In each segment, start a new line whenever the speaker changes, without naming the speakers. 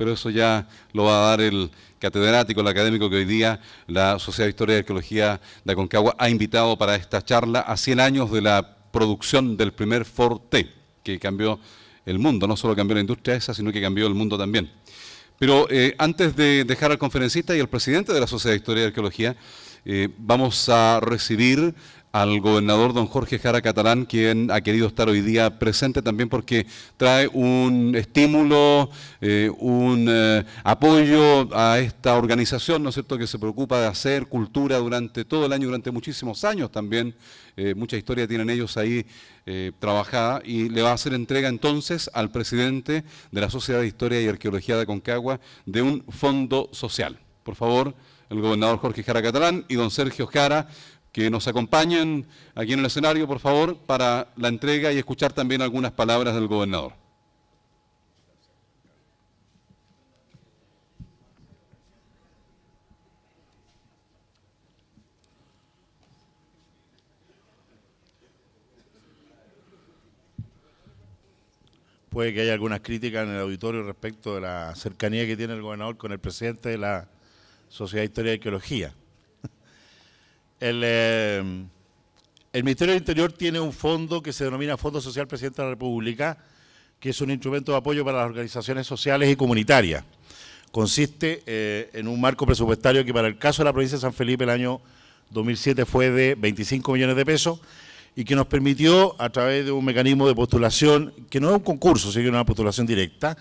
pero eso ya lo va a dar el catedrático, el académico que hoy día la Sociedad de Historia y Arqueología de Aconcagua ha invitado para esta charla a 100 años de la producción del primer Ford T, que cambió el mundo, no solo cambió la industria esa, sino que cambió el mundo también. Pero antes de dejar al conferencista y al presidente de la Sociedad de Historia y Arqueología, vamos a recibir al gobernador don Jorge Jara Catalán, quien ha querido estar hoy día presente también porque trae un estímulo, un apoyo a esta organización, ¿no es cierto?, que se preocupa de hacer cultura durante todo el año, durante muchísimos años también. Mucha historia tienen ellos ahí trabajada, y le va a hacer entrega entonces al presidente de la Sociedad de Historia y Arqueología de Aconcagua de un fondo social. Por favor, el gobernador Jorge Jara Catalán y don Sergio Jara, que nos acompañen aquí en el escenario, por favor, para la entrega y escuchar también algunas palabras del gobernador.
Puede que haya algunas críticas en el auditorio respecto de la cercanía que tiene el gobernador con el presidente de la Sociedad de Historia y Arqueología. El Ministerio del Interior tiene un fondo que se denomina Fondo Social Presidente de la República, que es un instrumento de apoyo para las organizaciones sociales y comunitarias. Consiste en un marco presupuestario que para el caso de la provincia de San Felipe el año 2007 fue de 25 millones de pesos y que nos permitió, a través de un mecanismo de postulación, que no es un concurso, sino una postulación directa,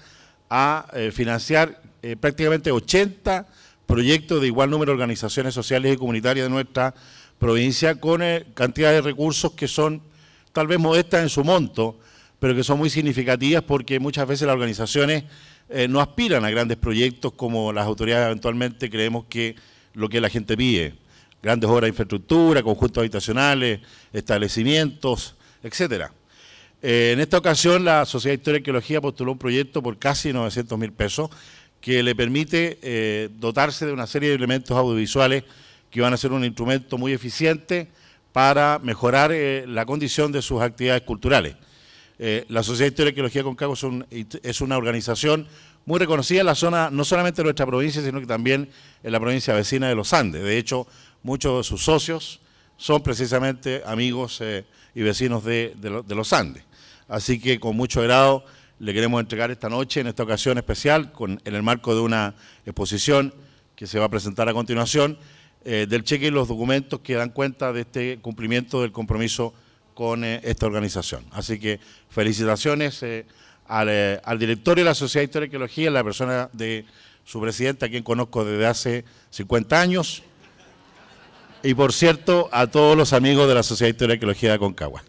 a financiar prácticamente 80 proyectos de igual número de organizaciones sociales y comunitarias de nuestra provincia, con cantidad de recursos que son tal vez modestas en su monto, pero que son muy significativas porque muchas veces las organizaciones no aspiran a grandes proyectos como las autoridades eventualmente creemos que lo que la gente pide, grandes obras de infraestructura, conjuntos habitacionales, establecimientos, etcétera. En esta ocasión la Sociedad de Historia y Arqueología postuló un proyecto por casi 900.000 pesos que le permite dotarse de una serie de elementos audiovisuales que van a ser un instrumento muy eficiente para mejorar la condición de sus actividades culturales. La Sociedad de Historia y Arqueología de Aconcagua es una organización muy reconocida en la zona, no solamente de nuestra provincia, sino que también en la provincia vecina de los Andes. De hecho, muchos de sus socios son precisamente amigos y vecinos de los Andes. Así que con mucho agrado le queremos entregar esta noche, en esta ocasión especial, en el marco de una exposición que se va a presentar a continuación, del cheque y los documentos que dan cuenta de este cumplimiento del compromiso con esta organización. Así que felicitaciones al directorio de la Sociedad de Historia y Arqueología, en la persona de su presidente, a quien conozco desde hace 50 años, y por cierto, a todos los amigos de la Sociedad de Historia y Arqueología de Aconcagua.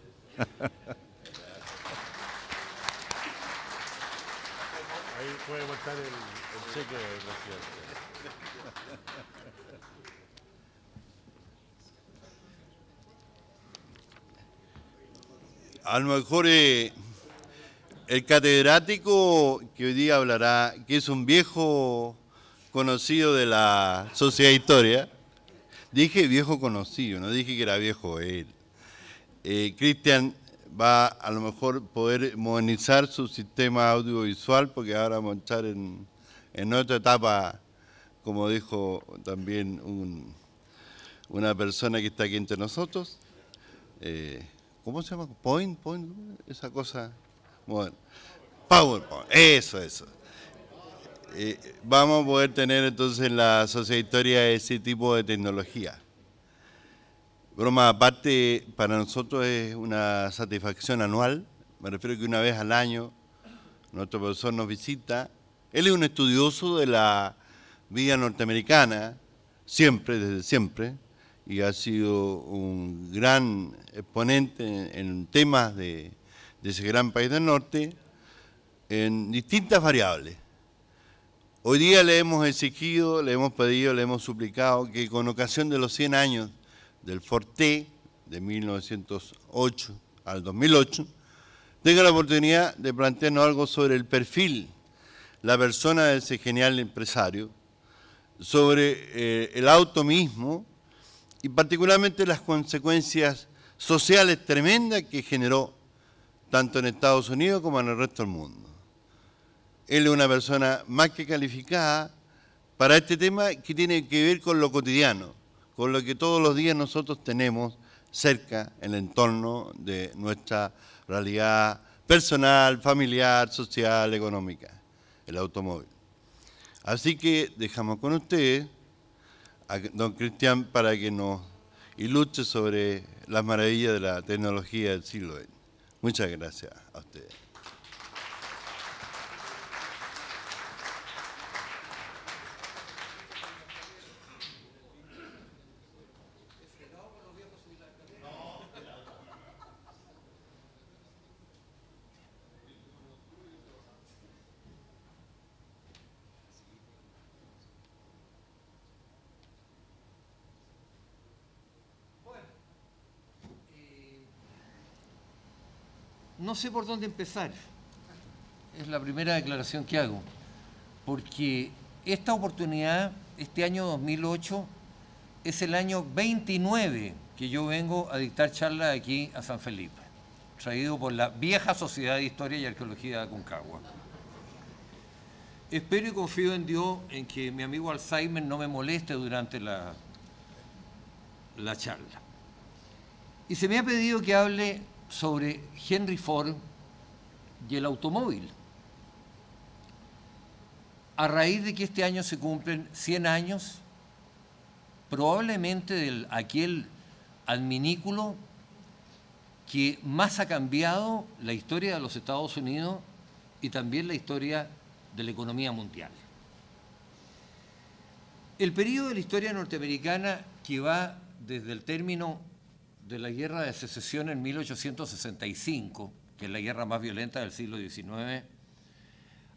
Puede mostrar el cheque del presidente.
A lo mejor el catedrático que hoy día hablará, que es un viejo conocido de la Sociedad de Historia, dije viejo conocido, no dije que era viejo él. Cristian va a lo mejor poder modernizar su sistema audiovisual, porque ahora vamos a entrar en otra etapa, como dijo también una persona que está aquí entre nosotros. ¿Cómo se llama? Point, esa cosa. Bueno, PowerPoint, eso. Vamos a poder tener entonces en la Sociedad de Historia ese tipo de tecnología. Broma aparte, para nosotros es una satisfacción anual. Me refiero a que una vez al año nuestro profesor nos visita. Él es un estudioso de la vida norteamericana, desde siempre, y ha sido un gran exponente en temas de ese gran país del norte, en distintas variables. Hoy día le hemos exigido, le hemos pedido, le hemos suplicado que con ocasión de los 100 años del Ford T, de 1908 al 2008, tenga la oportunidad de plantearnos algo sobre el perfil, la persona de ese genial empresario, sobre el auto mismo y particularmente las consecuencias sociales tremendas que generó tanto en Estados Unidos como en el resto del mundo. él es una persona más que calificada para este tema que tiene que ver con lo cotidiano, con lo que todos los días nosotros tenemos cerca, en el entorno de nuestra realidad personal, familiar, social, económica, el automóvil. Así que dejamos con ustedes a don Cristian para que nos ilustre sobre las maravillas de la tecnología del siglo XX. Muchas gracias a ustedes.
No sé por dónde empezar. Es la primera declaración que hago, porque esta oportunidad, este año 2008, es el año 29 que yo vengo a dictar charlas aquí a San Felipe, traído por la vieja Sociedad de Historia y Arqueología de Aconcagua. Espero y confío en Dios en que mi amigo Alzheimer no me moleste durante la charla. Y se me ha pedido que hable sobre Henry Ford y el automóvil. A raíz de que este año se cumplen 100 años, probablemente de aquel adminículo que más ha cambiado la historia de los Estados Unidos y también la historia de la economía mundial. El periodo de la historia norteamericana que va desde el término de la Guerra de Secesión en 1865, que es la guerra más violenta del siglo XIX,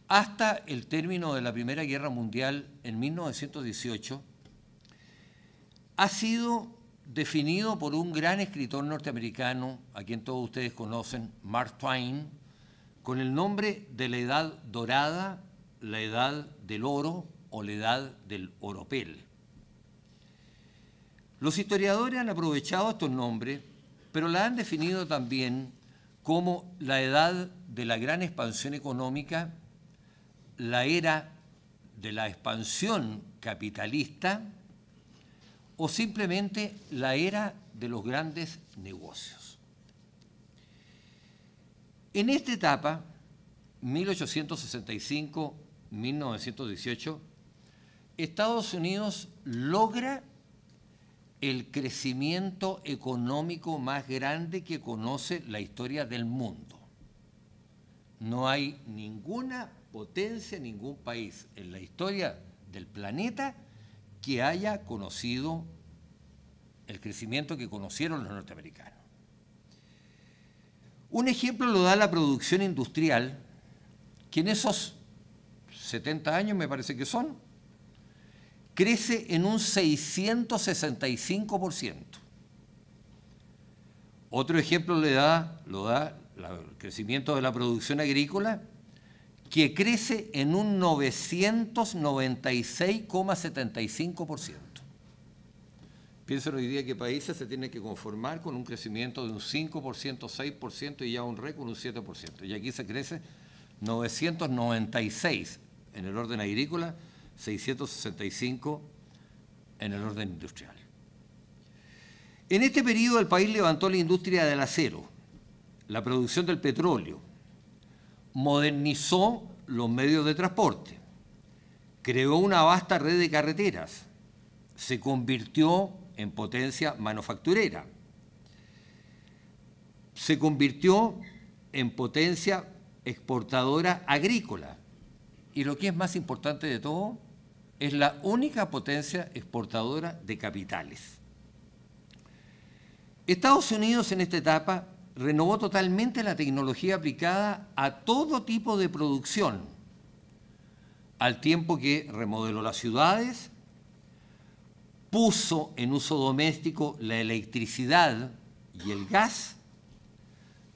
hasta el término de la Primera Guerra Mundial en 1918, ha sido definido por un gran escritor norteamericano, a quien todos ustedes conocen, Mark Twain, con el nombre de la Edad Dorada, la Edad del Oro o la Edad del Oropel. Los historiadores han aprovechado estos nombres, pero la han definido también como la edad de la gran expansión económica, la era de la expansión capitalista o simplemente la era de los grandes negocios. En esta etapa, 1865-1918, Estados Unidos logra el crecimiento económico más grande que conoce la historia del mundo. No hay ninguna potencia, ningún país en la historia del planeta que haya conocido el crecimiento que conocieron los norteamericanos. Un ejemplo lo da la producción industrial, que en esos 70 años, me parece que son, crece en un 665%. Otro ejemplo lo da el crecimiento de la producción agrícola, que crece en un 996,75%. Piensen hoy día que países se tienen que conformar con un crecimiento de un 5%, 6% y ya un récord un 7%. Y aquí se crece 996 en el orden agrícola, 665 en el orden industrial. En este periodo el país levantó la industria del acero, la producción del petróleo, modernizó los medios de transporte, creó una vasta red de carreteras, se convirtió en potencia manufacturera, se convirtió en potencia exportadora agrícola y lo que es más importante de todo, es la única potencia exportadora de capitales. Estados Unidos en esta etapa renovó totalmente la tecnología aplicada a todo tipo de producción, al tiempo que remodeló las ciudades, puso en uso doméstico la electricidad y el gas,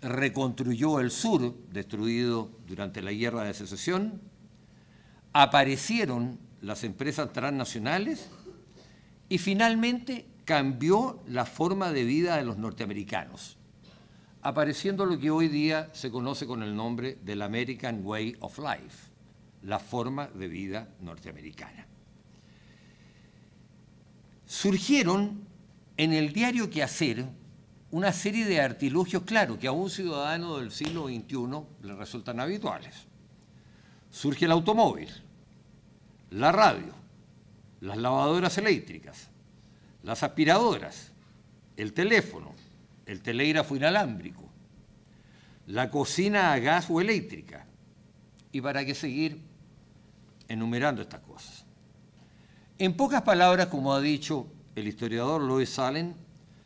reconstruyó el sur, destruido durante la Guerra de Secesión, aparecieron las empresas transnacionales y finalmente cambió la forma de vida de los norteamericanos, apareciendo lo que hoy día se conoce con el nombre del American Way of Life, la forma de vida norteamericana. Surgieron en el diario Quehacer una serie de artilugios, claro, que a un ciudadano del siglo XXI le resultan habituales. Surge el automóvil, la radio, las lavadoras eléctricas, las aspiradoras, el teléfono, el telégrafo inalámbrico, la cocina a gas o eléctrica. ¿Y para qué seguir enumerando estas cosas? En pocas palabras, como ha dicho el historiador Lois Allen,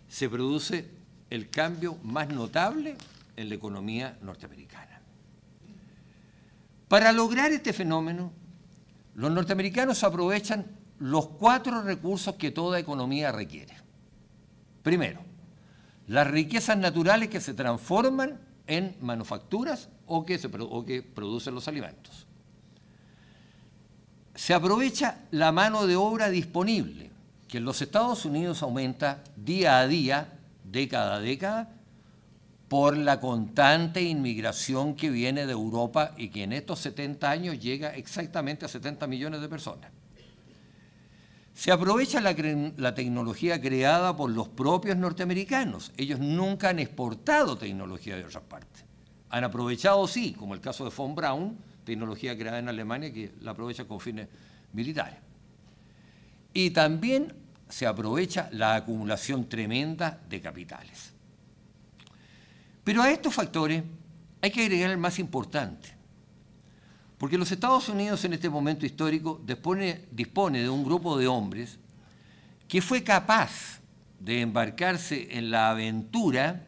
se produce el cambio más notable en la economía norteamericana. Para lograr este fenómeno, los norteamericanos aprovechan los 4 recursos que toda economía requiere. Primero, las riquezas naturales que se transforman en manufacturas o que producen los alimentos. Se aprovecha la mano de obra disponible, que en los Estados Unidos aumenta día a día, década a década, por la constante inmigración que viene de Europa y que en estos 70 años llega exactamente a 70 millones de personas. Se aprovecha la tecnología creada por los propios norteamericanos. Ellos nunca han exportado tecnología de otras partes. Han aprovechado, sí, como el caso de von Braun, tecnología creada en Alemania que la aprovecha con fines militares. Y también se aprovecha la acumulación tremenda de capitales. Pero a estos factores hay que agregar el más importante, porque los Estados Unidos en este momento histórico dispone de un grupo de hombres que fue capaz de embarcarse en la aventura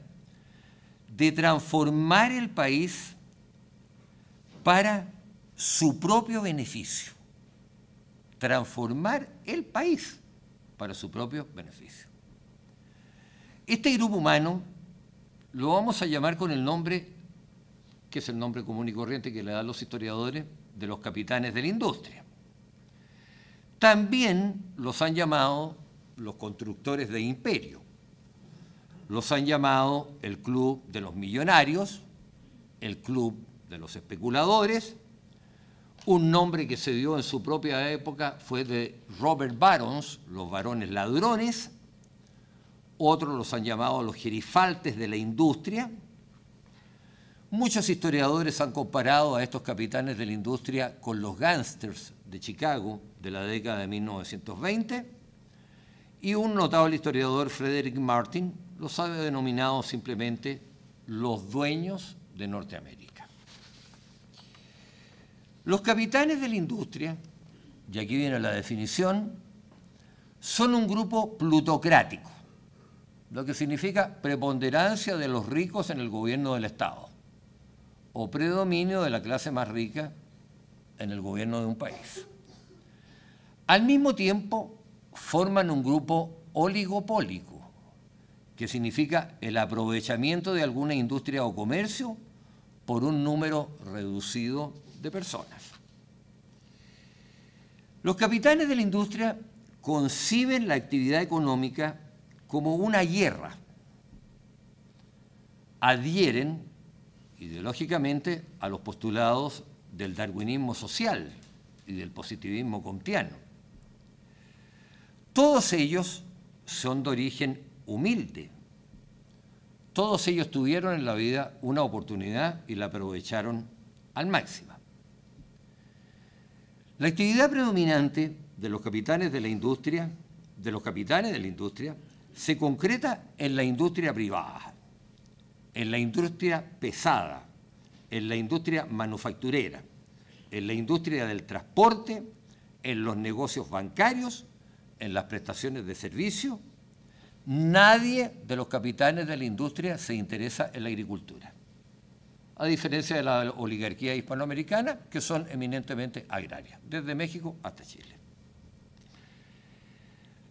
de transformar el país para su propio beneficio. Transformar el país para su propio beneficio. Este grupo humano lo vamos a llamar con el nombre, que es el nombre común y corriente que le dan los historiadores, de los capitanes de la industria. También los han llamado los constructores de imperio. Los han llamado el club de los millonarios, el club de los especuladores. Un nombre que se dio en su propia época fue de Robert Barons, los varones ladrones. Otros los han llamado los gerifaltes de la industria. Muchos historiadores han comparado a estos capitanes de la industria con los gángsters de Chicago de la década de 1920, y un notable historiador, Frederick Martin, los ha denominado simplemente los dueños de Norteamérica. Los capitanes de la industria, y aquí viene la definición, son un grupo plutocrático, lo que significa preponderancia de los ricos en el gobierno del Estado o predominio de la clase más rica en el gobierno de un país. Al mismo tiempo, forman un grupo oligopólico, que significa el aprovechamiento de alguna industria o comercio por un número reducido de personas. Los capitanes de la industria conciben la actividad económica como una guerra. Adhieren ideológicamente a los postulados del darwinismo social y del positivismo comtiano. Todos ellos son de origen humilde. Todos ellos tuvieron en la vida una oportunidad y la aprovecharon al máximo. La actividad predominante de los capitanes de la industria, se concreta en la industria privada, en la industria pesada, en la industria manufacturera, en la industria del transporte, en los negocios bancarios, en las prestaciones de servicio. Nadie de los capitanes de la industria se interesa en la agricultura, a diferencia de la oligarquía hispanoamericana, que son eminentemente agrarias, desde México hasta Chile.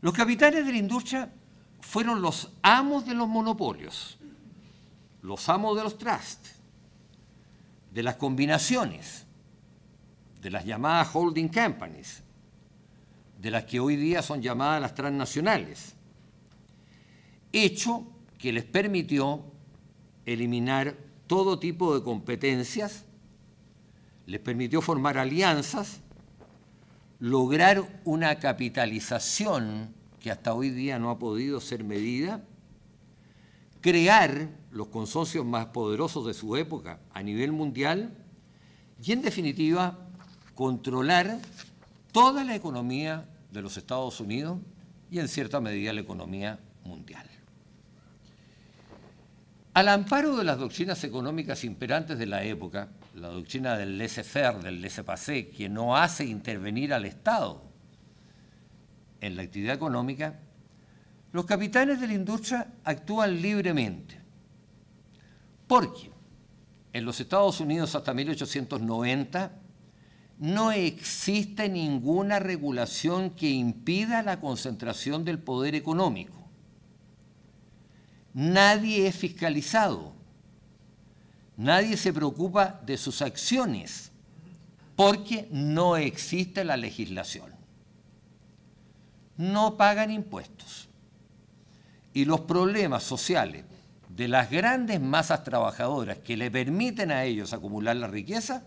Los capitanes de la industria fueron los amos de los monopolios, los amos de los trusts, de las combinaciones, de las llamadas holding companies, de las que hoy día son llamadas las transnacionales, hecho que les permitió eliminar todo tipo de competencias, les permitió formar alianzas, lograr una capitalización que hasta hoy día no ha podido ser medida, crear los consorcios más poderosos de su época a nivel mundial y, en definitiva, controlar toda la economía de los Estados Unidos y, en cierta medida, la economía mundial. Al amparo de las doctrinas económicas imperantes de la época, la doctrina del laissez-faire, del laissez-passer, que no hace intervenir al Estado en la actividad económica, los capitanes de la industria actúan libremente. Porque en los Estados Unidos hasta 1890 no existe ninguna regulación que impida la concentración del poder económico. Nadie es fiscalizado. Nadie se preocupa de sus acciones porque no existe la legislación. No pagan impuestos. Y los problemas sociales de las grandes masas trabajadoras que le permiten a ellos acumular la riqueza,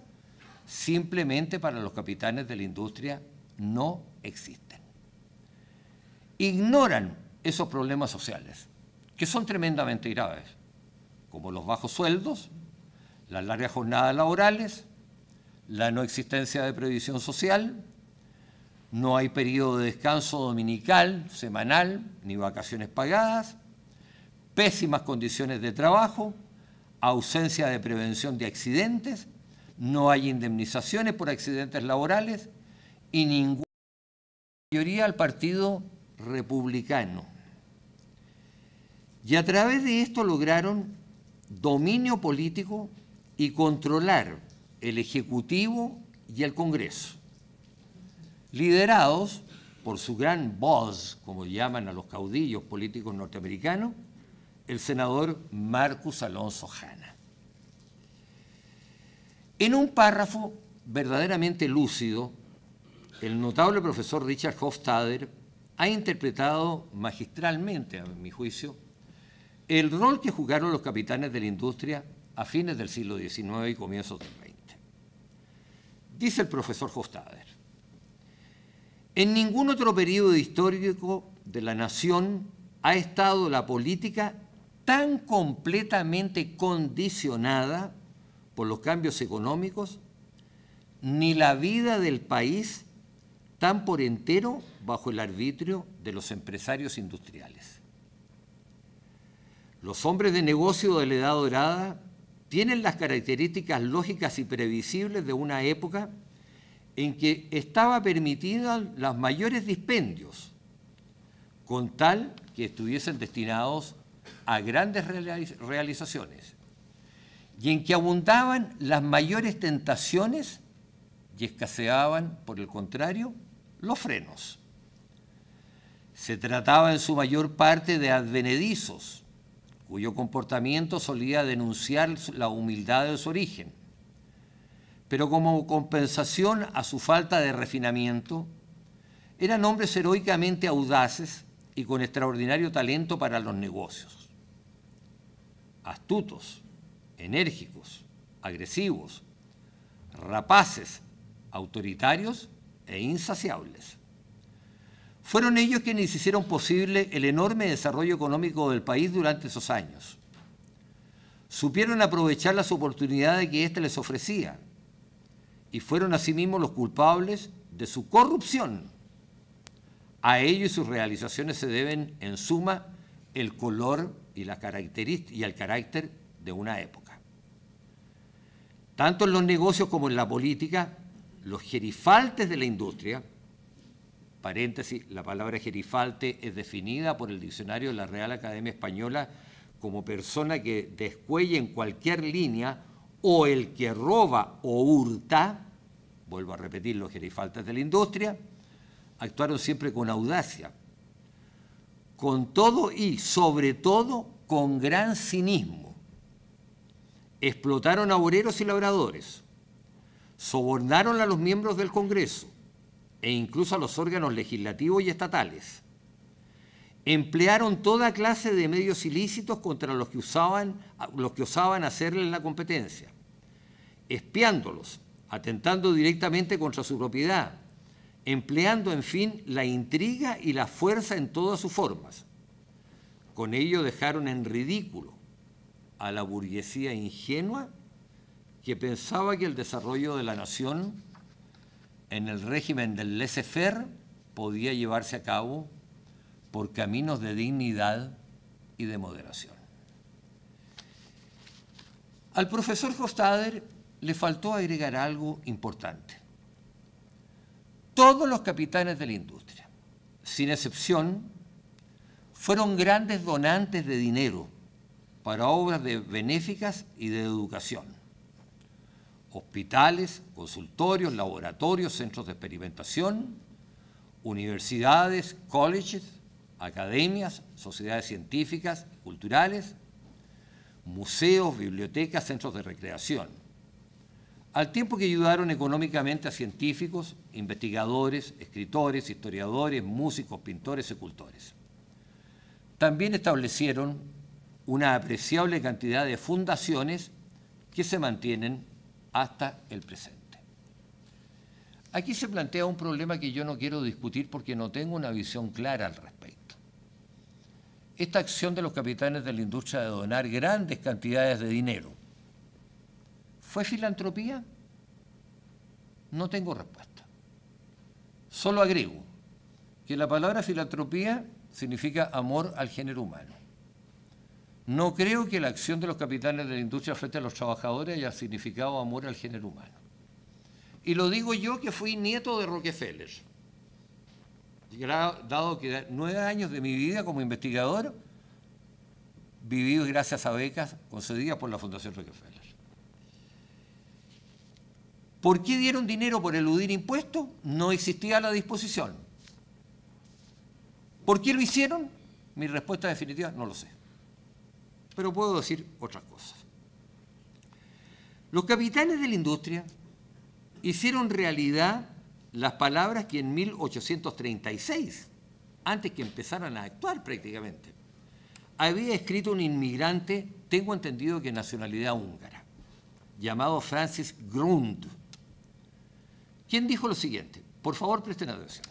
simplemente para los capitanes de la industria no existen. Ignoran esos problemas sociales, que son tremendamente graves, como los bajos sueldos, las largas jornadas laborales, la no existencia de previsión social, no hay periodo de descanso dominical, semanal, ni vacaciones pagadas, pésimas condiciones de trabajo, ausencia de prevención de accidentes, no hay indemnizaciones por accidentes laborales y ninguna mayoría al Partido Republicano. Y a través de esto lograron dominio político y controlar el Ejecutivo y el Congreso, liderados por su gran boss, como llaman a los caudillos políticos norteamericanos, el senador Marcus Alonso Hanna. En un párrafo verdaderamente lúcido, el notable profesor Richard Hofstadter ha interpretado magistralmente, a mi juicio, el rol que jugaron los capitanes de la industria a fines del siglo XIX y comienzos del XX. Dice el profesor Hofstadter: en ningún otro periodo histórico de la nación ha estado la política tan completamente condicionada por los cambios económicos, ni la vida del país tan por entero bajo el arbitrio de los empresarios industriales. Los hombres de negocio de la Edad Dorada tienen las características lógicas y previsibles de una época en que estaba permitidas los mayores dispendios, con tal que estuviesen destinados a grandes realizaciones, y en que abundaban las mayores tentaciones y escaseaban, por el contrario, los frenos. Se trataba en su mayor parte de advenedizos, cuyo comportamiento solía denunciar la humildad de su origen, pero como compensación a su falta de refinamiento, eran hombres heroicamente audaces y con extraordinario talento para los negocios. Astutos, enérgicos, agresivos, rapaces, autoritarios e insaciables. Fueron ellos quienes hicieron posible el enorme desarrollo económico del país durante esos años. Supieron aprovechar las oportunidades que éste les ofrecía y fueron asimismo los culpables de su corrupción. A ello y sus realizaciones se deben, en suma, el color y el carácter de una época. Tanto en los negocios como en la política, los gerifaltes de la industria, paréntesis, la palabra gerifalte es definida por el diccionario de la Real Academia Española como persona que descuelle en cualquier línea o el que roba o hurta, vuelvo a repetir, los gerifaltes de la industria, actuaron siempre con audacia, con todo y sobre todo con gran cinismo. Explotaron a obreros y labradores, sobornaron a los miembros del Congreso e incluso a los órganos legislativos y estatales. Emplearon toda clase de medios ilícitos contra los que osaban hacerles la competencia, espiándolos atentando directamente contra su propiedad, empleando, en fin, la intriga y la fuerza en todas sus formas. Con ello dejaron en ridículo a la burguesía ingenua que pensaba que el desarrollo de la nación en el régimen del laissez-faire podía llevarse a cabo por caminos de dignidad y de moderación. Al profesor Hofstadter le faltó agregar algo importante. Todos los capitanes de la industria, sin excepción, fueron grandes donantes de dinero para obras benéficas y de educación. Hospitales, consultorios, laboratorios, centros de experimentación, universidades, colleges, academias, sociedades científicas y culturales, museos, bibliotecas, centros de recreación, al tiempo que ayudaron económicamente a científicos, investigadores, escritores, historiadores, músicos, pintores y escultores. También establecieron una apreciable cantidad de fundaciones que se mantienen hasta el presente. Aquí se plantea un problema que yo no quiero discutir porque no tengo una visión clara al respecto. Esta acción de los capitanes de la industria de donar grandes cantidades de dinero, ¿fue filantropía? No tengo respuesta. Solo agrego que la palabra filantropía significa amor al género humano. No creo que la acción de los capitanes de la industria frente a los trabajadores haya significado amor al género humano. Y lo digo yo, que fui nieto de Rockefeller. Dado que 9 años de mi vida como investigador viví gracias a becas concedidas por la Fundación Rockefeller. ¿Por qué dieron dinero por eludir impuestos? No existía a la disposición. ¿Por qué lo hicieron? Mi respuesta definitiva, no lo sé. Pero puedo decir otras cosas. Los capitanes de la industria hicieron realidad las palabras que en 1836, antes que empezaran a actuar prácticamente, había escrito un inmigrante, tengo entendido que de nacionalidad húngara, llamado Francis Grund, quien dijo lo siguiente, por favor presten atención.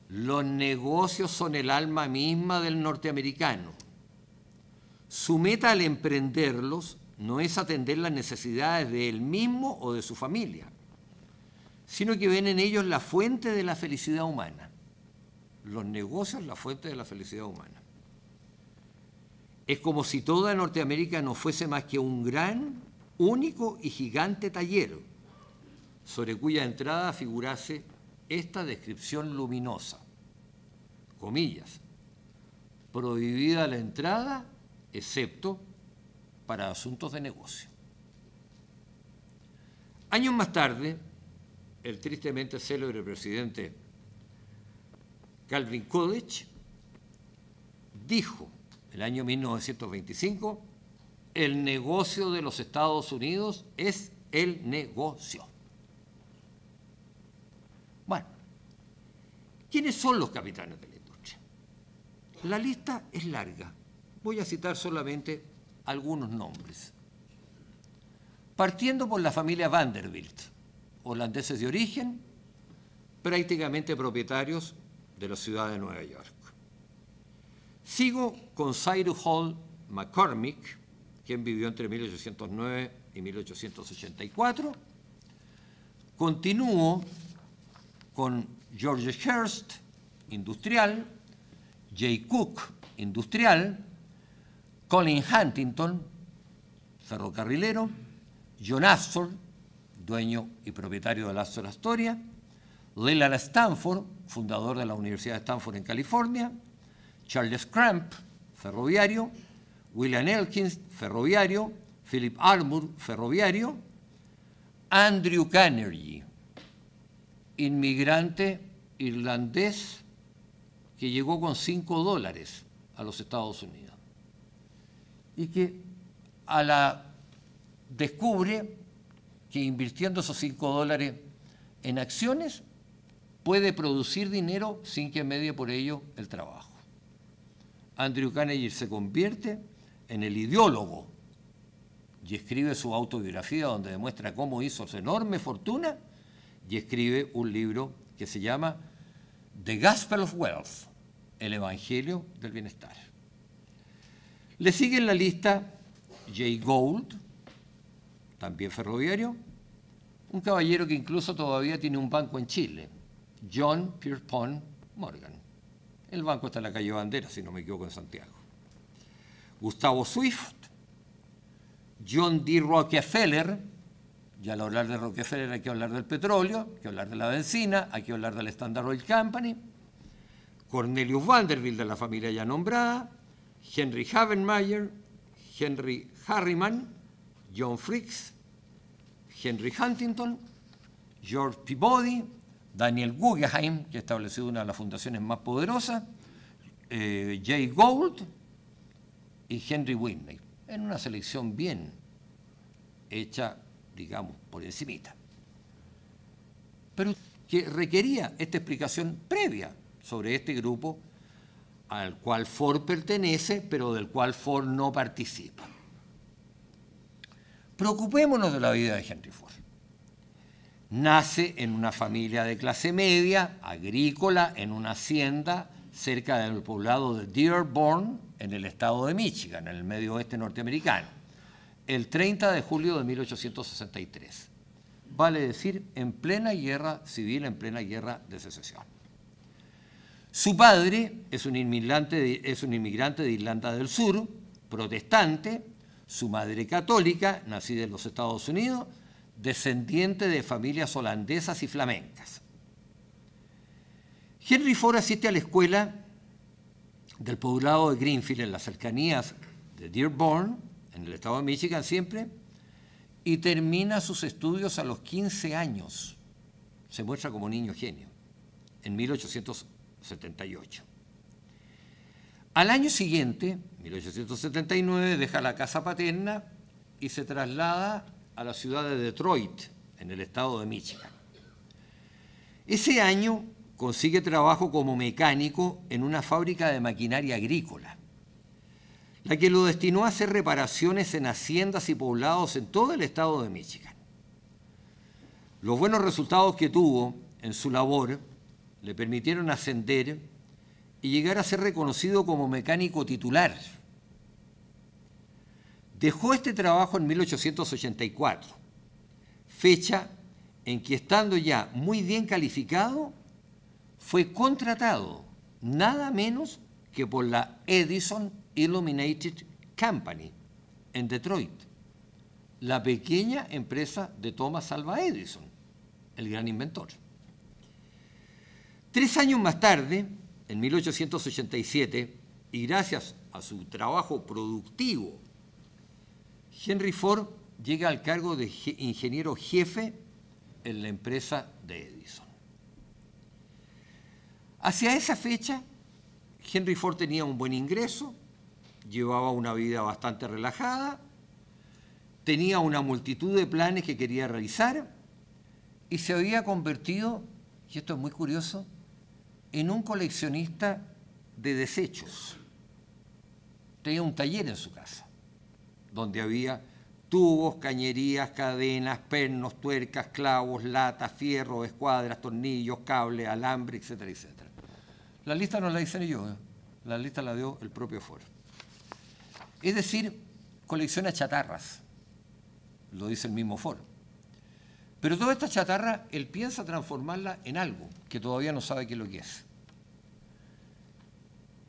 Los negocios son el alma misma del norteamericano. Su meta al emprenderlos no es atender las necesidades de él mismo o de su familia, sino que ven en ellos la fuente de la felicidad humana. Los negocios, la fuente de la felicidad humana. Es como si toda Norteamérica no fuese más que un gran, único y gigante taller, sobre cuya entrada figurase esta descripción luminosa, comillas, prohibida la entrada, excepto para asuntos de negocio. Años más tarde, el tristemente célebre presidente Calvin Coolidge dijo, el año 1925, el negocio de los Estados Unidos es el negocio. Bueno, ¿quiénes son los capitanes de la industria? La lista es larga. Voy a citar solamente algunos nombres. Partiendo por la familia Vanderbilt, holandeses de origen, prácticamente propietarios de la ciudad de Nueva York. Sigo con Cyrus Hall McCormick, quien vivió entre 1809 y 1884. Continúo con George Hearst, industrial, Jay Cook, industrial, Colin Huntington, ferrocarrilero, John Astor, dueño y propietario de la Astor Astoria, Leland Stanford, fundador de la Universidad de Stanford en California, Charles Cramp, ferroviario, William Elkins, ferroviario, Philip Armour, ferroviario, Andrew Carnegie, inmigrante irlandés que llegó con $5 a los Estados Unidos y que descubre que invirtiendo esos $5 en acciones puede producir dinero sin que medie por ello el trabajo. Andrew Carnegie se convierte en el ideólogo y escribe su autobiografía donde demuestra cómo hizo su enorme fortuna, y escribe un libro que se llama The Gospel of Wealth, el Evangelio del Bienestar. Le sigue en la lista Jay Gould, también ferroviario, un caballero que incluso todavía tiene un banco en Chile, John Pierpont Morgan. El banco está en la calle Bandera, si no me equivoco, en Santiago. Gustavo Swift, John D. Rockefeller, y al hablar de Rockefeller hay que hablar del petróleo, hay que hablar de la benzina, hay que hablar del Standard Oil Company, Cornelius Vanderbilt de la familia ya nombrada, Henry Havenmeyer, Henry Harriman, John Fricks, Henry Huntington, George Peabody, Daniel Guggenheim, que estableció una de las fundaciones más poderosas, Jay Gould y Henry Whitney, en una selección bien hecha, digamos, por encimita, pero que requería esta explicación previa sobre este grupo al cual Ford pertenece, pero del cual Ford no participa. Preocupémonos de la vida de Henry Ford. Nace en una familia de clase media, agrícola, en una hacienda cerca del poblado de Dearborn, en el estado de Michigan, en el medio oeste norteamericano, el 30 de julio de 1863. Vale decir, en plena guerra civil, en plena guerra de secesión. Su padre es un inmigrante de Irlanda del Sur, protestante, su madre católica, nacida en los Estados Unidos, descendiente de familias holandesas y flamencas. Henry Ford asiste a la escuela del poblado de Greenfield, en las cercanías de Dearborn, en el estado de Michigan siempre, y termina sus estudios a los 15 años. Se muestra como niño genio, en 1878. Al año siguiente, 1879, deja la casa paterna y se traslada a la ciudad de Detroit, en el estado de Michigan. Ese año consigue trabajo como mecánico en una fábrica de maquinaria agrícola, la que lo destinó a hacer reparaciones en haciendas y poblados en todo el estado de Michigan. Los buenos resultados que tuvo en su labor le permitieron ascender y llegar a ser reconocido como mecánico titular. Dejó este trabajo en 1884, fecha en que, estando ya muy bien calificado, fue contratado nada menos que por la Edison Illuminated Company en Detroit, la pequeña empresa de Thomas Alva Edison, el gran inventor. 3 años más tarde, en 1887, y gracias a su trabajo productivo, Henry Ford llega al cargo de ingeniero jefe en la empresa de Edison. Hacia esa fecha, Henry Ford tenía un buen ingreso, llevaba una vida bastante relajada, tenía una multitud de planes que quería realizar y se había convertido, y esto es muy curioso, en un coleccionista de desechos. Tenía un taller en su casa, donde había tubos, cañerías, cadenas, pernos, tuercas, clavos, latas, fierros, escuadras, tornillos, cables, alambre, etcétera, etcétera. La lista no la hice yo, la lista la dio el propio Ford. Es decir, colecciona chatarras, lo dice el mismo Ford. Pero toda esta chatarra, él piensa transformarla en algo que todavía no sabe qué es lo que es.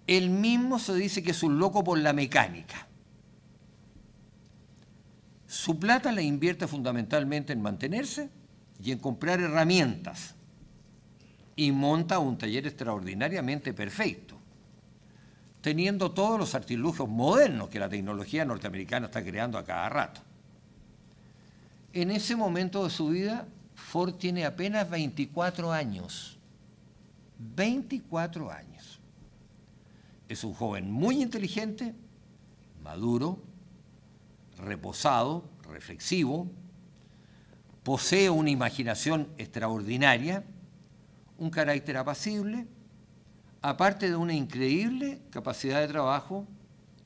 Él mismo se dice que es un loco por la mecánica. Su plata la invierte fundamentalmente en mantenerse y en comprar herramientas, y monta un taller extraordinariamente perfecto, teniendo todos los artilugios modernos que la tecnología norteamericana está creando a cada rato. En ese momento de su vida, Ford tiene apenas 24 años. 24 años. Es un joven muy inteligente, maduro, reposado, reflexivo, posee una imaginación extraordinaria, un carácter apacible, aparte de una increíble capacidad de trabajo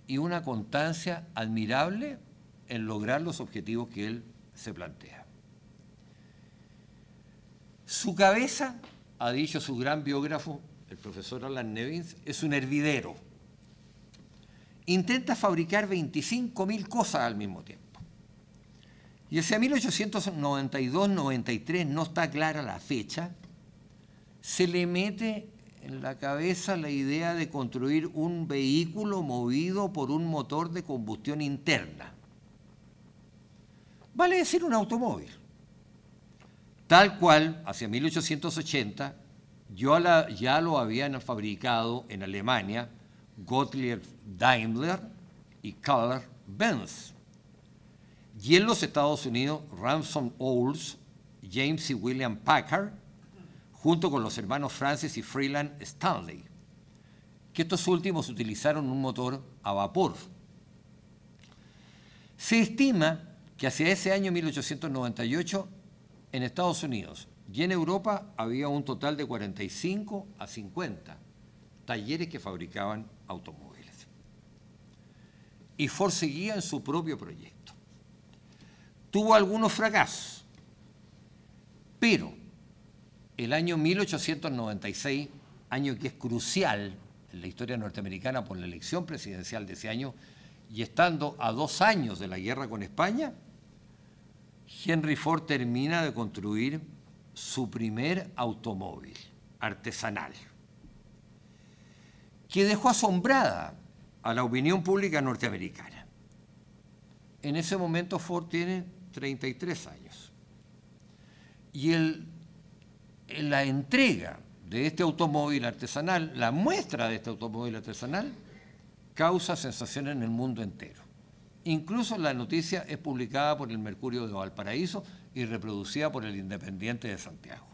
y una constancia admirable en lograr los objetivos que él se plantea. Su cabeza, ha dicho su gran biógrafo, el profesor Alan Nevins, es un hervidero. Intenta fabricar 25.000 cosas al mismo tiempo. Y hacia 1892-93, no está clara la fecha, se le mete en la cabeza la idea de construir un vehículo movido por un motor de combustión interna. Vale decir un automóvil. Tal cual, hacia 1880, ya lo habían fabricado en Alemania Gottlieb Daimler y Karl Benz. Y en los Estados Unidos, Ransom Olds, James y William Packard, junto con los hermanos Francis y Freeland Stanley, que estos últimos utilizaron un motor a vapor. Se estima que hacia ese año 1898, en Estados Unidos y en Europa había un total de 45 a 50 talleres que fabricaban automóviles. Y Ford seguía en su propio proyecto. Tuvo algunos fracasos, pero el año 1896, año que es crucial en la historia norteamericana por la elección presidencial de ese año, y estando a 2 años de la guerra con España, Henry Ford termina de construir su primer automóvil artesanal, que dejó asombrada a la opinión pública norteamericana. En ese momento Ford tiene 33 años. Y la entrega de este automóvil artesanal, la muestra de este automóvil artesanal, causa sensación en el mundo entero. Incluso la noticia es publicada por el Mercurio de Valparaíso y reproducida por el Independiente de Santiago.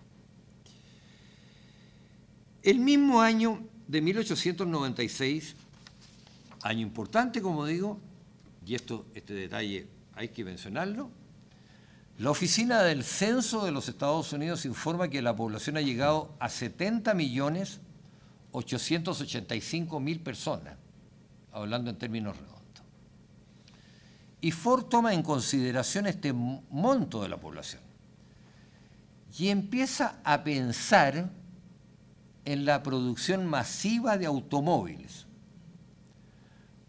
El mismo año de 1896, año importante, como digo, y este detalle hay que mencionarlo, la Oficina del Censo de los Estados Unidos informa que la población ha llegado a 70.885.000 personas, hablando en términos redondos. Y Ford toma en consideración este monto de la población y empieza a pensar en la producción masiva de automóviles,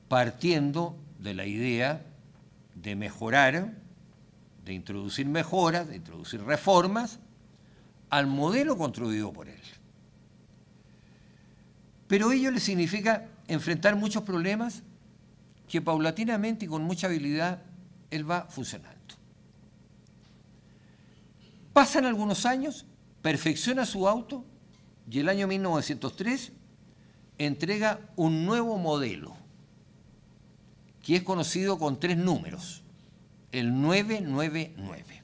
partiendo de la idea de mejorar, de introducir mejoras, de introducir reformas al modelo construido por él. Pero ello le significa enfrentar muchos problemas que paulatinamente y con mucha habilidad él va funcionando. Pasan algunos años, perfecciona su auto y el año 1903 entrega un nuevo modelo que es conocido con 3 números, el 999,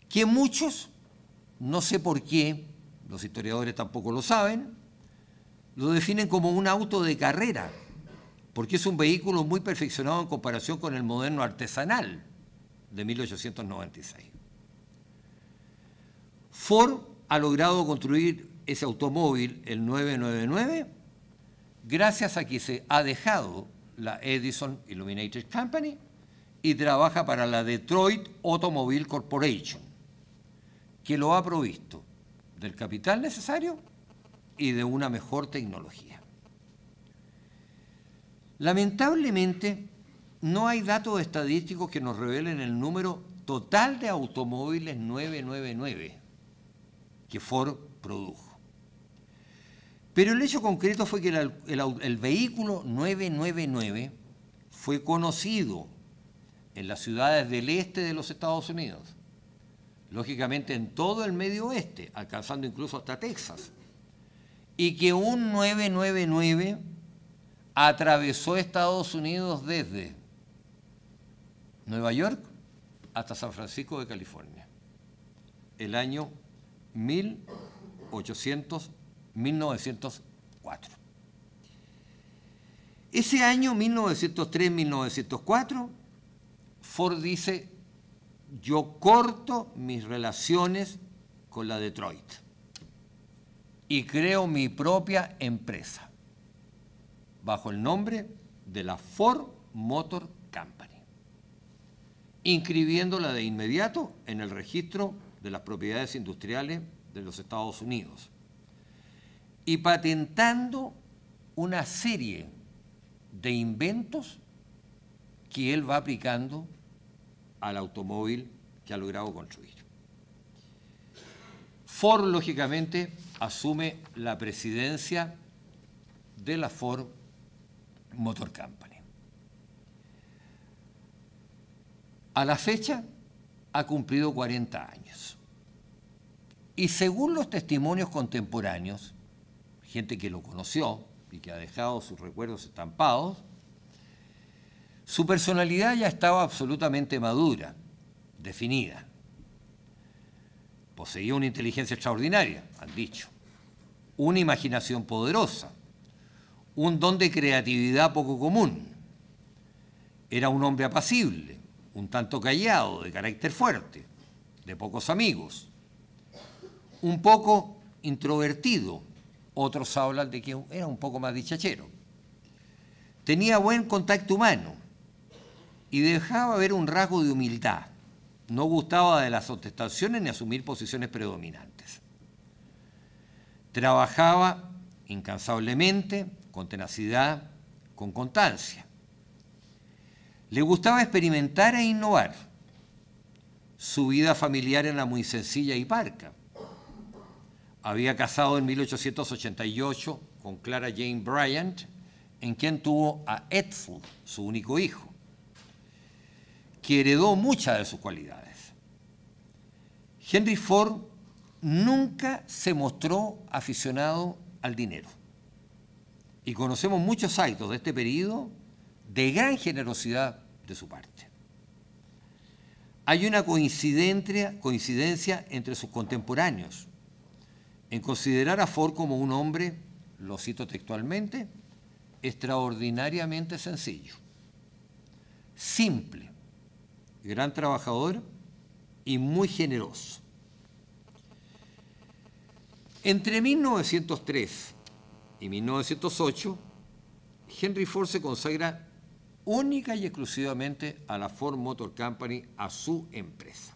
que muchos, no sé por qué, los historiadores tampoco lo saben, lo definen como un auto de carrera, porque es un vehículo muy perfeccionado en comparación con el moderno artesanal de 1896. Ford ha logrado construir ese automóvil, el 999, gracias a que se ha dejado la Edison Illuminated Company y trabaja para la Detroit Automobile Corporation, que lo ha provisto del capital necesario y de una mejor tecnología. Lamentablemente, no hay datos estadísticos que nos revelen el número total de automóviles 999 que Ford produjo. Pero el hecho concreto fue que el vehículo 999 fue conocido en las ciudades del este de los Estados Unidos, lógicamente en todo el medio oeste, alcanzando incluso hasta Texas, y que un 999 atravesó Estados Unidos desde Nueva York hasta San Francisco de California, el año 1904. Ese año, 1903-1904, Ford dice, yo corto mis relaciones con la Detroit y creo mi propia empresa bajo el nombre de la Ford Motor Company. inscribiéndola de inmediato en el registro de las propiedades industriales de los Estados Unidos y patentando una serie de inventos que él va aplicando al automóvil que ha logrado construir. Ford, lógicamente, asume la presidencia de la Ford Motor Company. A la fecha ha cumplido 40 años. Y según los testimonios contemporáneos, gente que lo conoció y que ha dejado sus recuerdos estampados, su personalidad ya estaba absolutamente madura, definida. Poseía una inteligencia extraordinaria, han dicho, una imaginación poderosa, un don de creatividad poco común. Era un hombre apacible, un tanto callado, de carácter fuerte, de pocos amigos, un poco introvertido, otros hablan de que era un poco más dicharachero. Tenía buen contacto humano y dejaba ver un rasgo de humildad. No gustaba de las ostentaciones ni asumir posiciones predominantes. Trabajaba incansablemente, con tenacidad, con constancia. Le gustaba experimentar e innovar. Su vida familiar era muy sencilla y parca. Había casado en 1888 con Clara Jane Bryant, en quien tuvo a Edsel, su único hijo, que heredó muchas de sus cualidades. Henry Ford nunca se mostró aficionado al dinero. Y conocemos muchos actos de este periodo de gran generosidad de su parte. Hay una coincidencia entre sus contemporáneos en considerar a Ford como un hombre, lo cito textualmente, extraordinariamente sencillo, simple, gran trabajador y muy generoso. Entre 1903 y 1908, Henry Ford se consagra única y exclusivamente a la Ford Motor Company, a su empresa.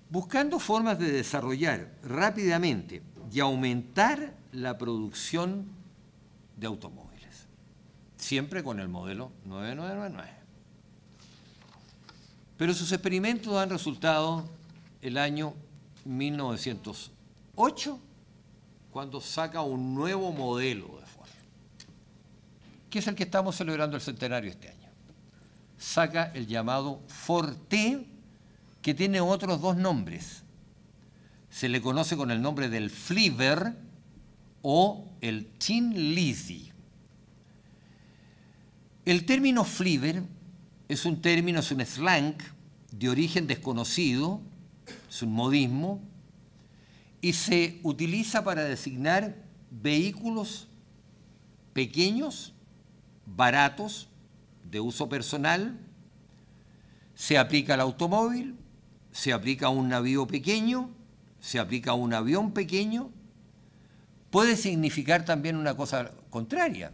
Buscando formas de desarrollar rápidamente y aumentar la producción de automóviles, siempre con el modelo 9999. Pero sus experimentos han resultado el año 1908, cuando saca un nuevo modelo de Ford, que es el que estamos celebrando el centenario este año. Saca el llamado Ford T, que tiene otros dos nombres. Se le conoce con el nombre del Flivver o el Tin Lizzy. El término Flivver es un término, es un slang de origen desconocido, es un modismo, y se utiliza para designar vehículos pequeños, baratos, de uso personal. Se aplica al automóvil, se aplica a un navío pequeño, se aplica a un avión pequeño. Puede significar también una cosa contraria.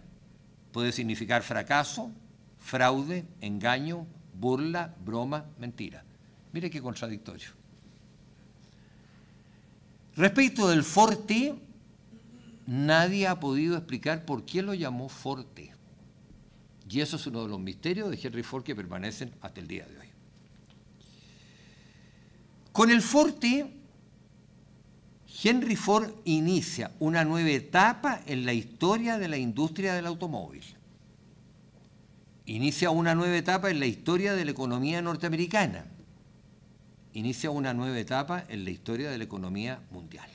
Puede significar fracaso, fraude, engaño, burla, broma, mentira. Mire qué contradictorio. Respecto del Ford T, nadie ha podido explicar por qué lo llamó Ford T. Y eso es uno de los misterios de Henry Ford que permanecen hasta el día de hoy. Con el Ford T, Henry Ford inicia una nueva etapa en la historia de la industria del automóvil. Inicia una nueva etapa en la historia de la economía norteamericana. Inicia una nueva etapa en la historia de la economía mundial.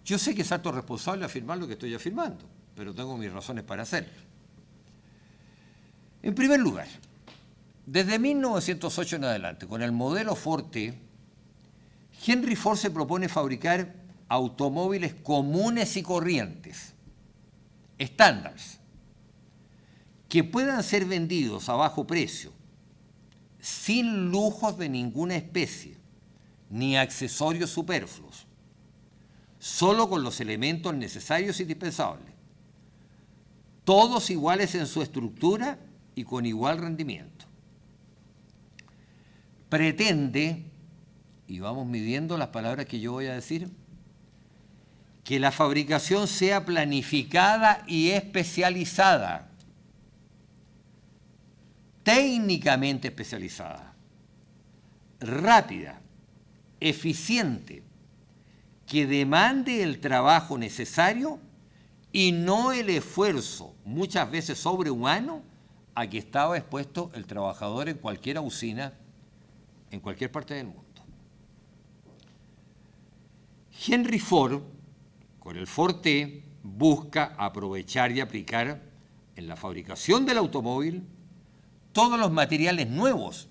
Yo sé que es harto responsable afirmar lo que estoy afirmando, pero tengo mis razones para hacerlo. En primer lugar, desde 1908 en adelante, con el modelo Ford T, Henry Ford se propone fabricar automóviles comunes y corrientes, estándares, que puedan ser vendidos a bajo precio, sin lujos de ninguna especie, ni accesorios superfluos, solo con los elementos necesarios y indispensables, todos iguales en su estructura y con igual rendimiento. Pretende, y vamos midiendo las palabras que yo voy a decir, que la fabricación sea planificada y especializada, técnicamente especializada, rápida, eficiente, que demande el trabajo necesario y no el esfuerzo, muchas veces sobrehumano, a que estaba expuesto el trabajador en cualquier usina, en cualquier parte del mundo. Henry Ford, con el Ford T, busca aprovechar y aplicar en la fabricación del automóvil todos los materiales nuevos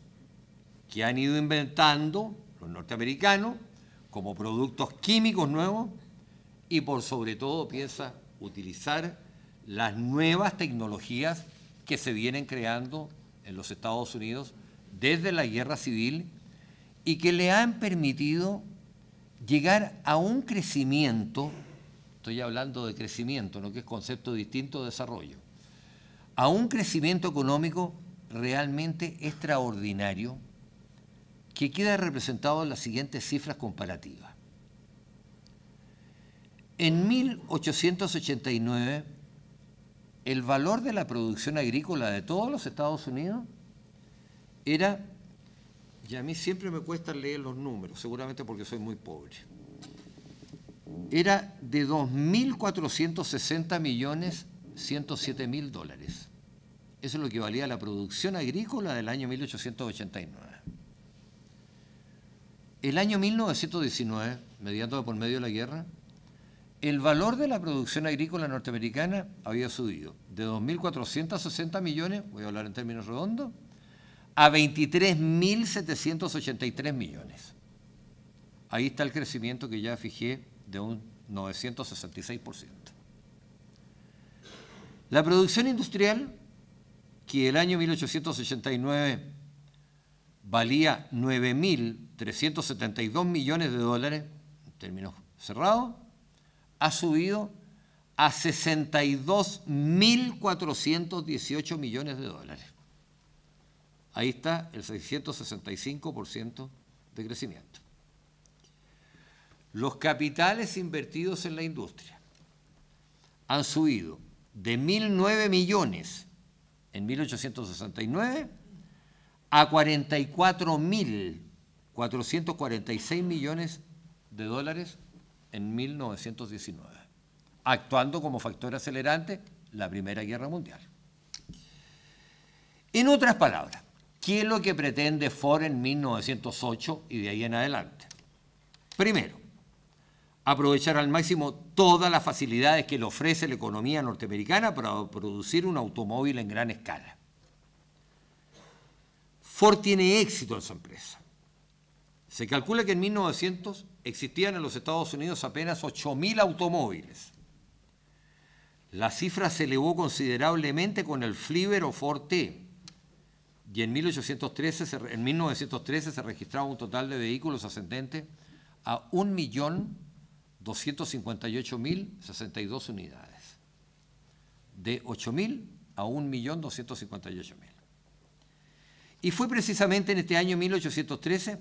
que han ido inventando los norteamericanos como productos químicos nuevos y por sobre todo piensa utilizar las nuevas tecnologías que se vienen creando en los Estados Unidos desde la guerra civil y que le han permitido llegar a un crecimiento, estoy hablando de crecimiento, ¿no?, que es concepto distinto de desarrollo, a un crecimiento económico realmente extraordinario que queda representado en las siguientes cifras comparativas. En 1889, el valor de la producción agrícola de todos los Estados Unidos era, y a mí siempre me cuesta leer los números, seguramente porque soy muy pobre, era de $2.460.107.000. Eso es lo que valía la producción agrícola del año 1889. El año 1919, mediando por medio de la guerra, el valor de la producción agrícola norteamericana había subido de 2.460 millones, voy a hablar en términos redondos, a 23.783 millones. Ahí está el crecimiento que ya fijé de un 966%. La producción industrial, que el año 1889 valía 9.372 millones de dólares, en términos cerrados, ha subido a 62.418 millones de dólares. Ahí está el 665% de crecimiento. Los capitales invertidos en la industria han subido de 1.009 millones en 1869 a 44.446 millones de dólares en 1919, actuando como factor acelerante la Primera Guerra Mundial. En otras palabras, ¿qué es lo que pretende Ford en 1908 y de ahí en adelante? Primero, aprovechar al máximo todas las facilidades que le ofrece la economía norteamericana para producir un automóvil en gran escala. Ford tiene éxito en su empresa. Se calcula que en 1900 existían en los Estados Unidos apenas 8.000 automóviles. La cifra se elevó considerablemente con el Flivver o Ford T, y en 1913 se registraba un total de vehículos ascendente a 1.258.062 unidades. De 8.000 a 1.258.000. Y fue precisamente en este año 1813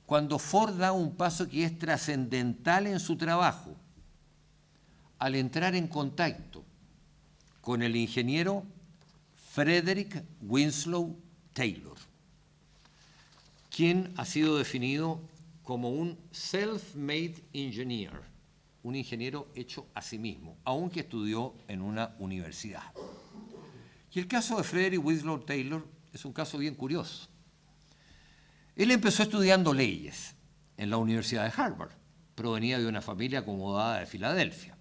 cuando Ford da un paso que es trascendental en su trabajo, al entrar en contacto con el ingeniero Frederick Winslow Taylor, quien ha sido definido como un self-made engineer, un ingeniero hecho a sí mismo, aunque estudió en una universidad. Y el caso de Frederick Winslow Taylor es un caso bien curioso. Él empezó estudiando leyes en la Universidad de Harvard, provenía de una familia acomodada de Filadelfia,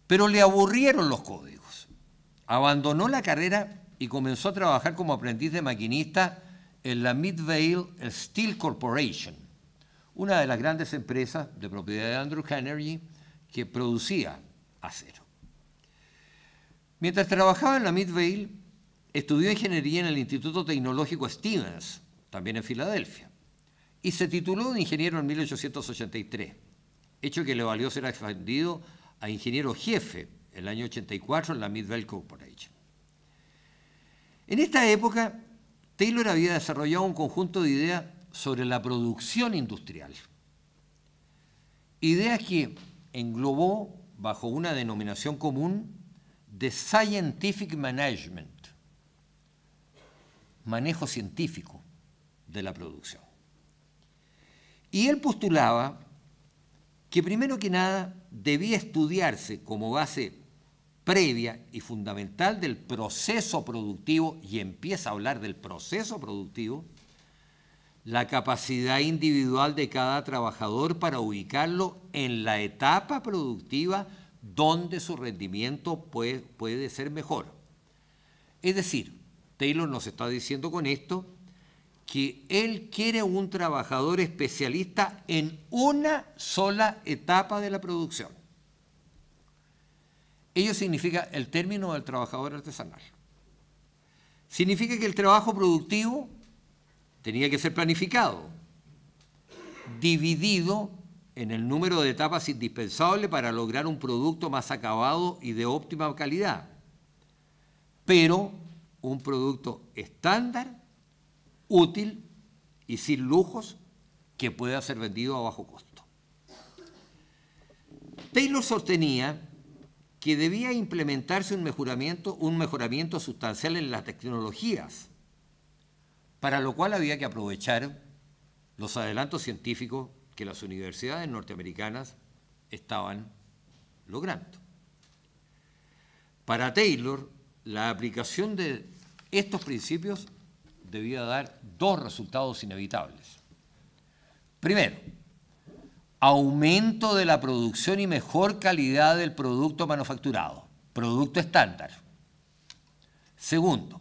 pero le aburrieron los códigos. Abandonó la carrera y comenzó a trabajar como aprendiz de maquinista en la Midvale Steel Corporation, una de las grandes empresas de propiedad de Andrew Carnegie que producía acero. Mientras trabajaba en la Midvale, estudió ingeniería en el Instituto Tecnológico Stevens, también en Filadelfia, y se tituló de ingeniero en 1883, hecho que le valió ser ascendido a ingeniero jefe el año 84 en la Midvale Corporation. En esta época, Taylor había desarrollado un conjunto de ideas sobre la producción industrial. Ideas que englobó bajo una denominación común de Scientific Management, manejo científico de la producción. Y él postulaba que primero que nada debía estudiarse como base previa y fundamental del proceso productivo, y empieza a hablar del proceso productivo, la capacidad individual de cada trabajador para ubicarlo en la etapa productiva donde su rendimiento puede ser mejor. Es decir, Taylor nos está diciendo con esto que él quiere un trabajador especialista en una sola etapa de la producción. Ello significa el término del trabajador artesanal. Significa que el trabajo productivo tenía que ser planificado, dividido en el número de etapas indispensables para lograr un producto más acabado y de óptima calidad, pero un producto estándar, útil y sin lujos que pueda ser vendido a bajo costo. Taylor sostenía que debía implementarse un mejoramiento sustancial en las tecnologías, para lo cual había que aprovechar los adelantos científicos que las universidades norteamericanas estaban logrando. Para Taylor, la aplicación de estos principios debía dar dos resultados inevitables. Primero, aumento de la producción y mejor calidad del producto manufacturado, producto estándar. Segundo,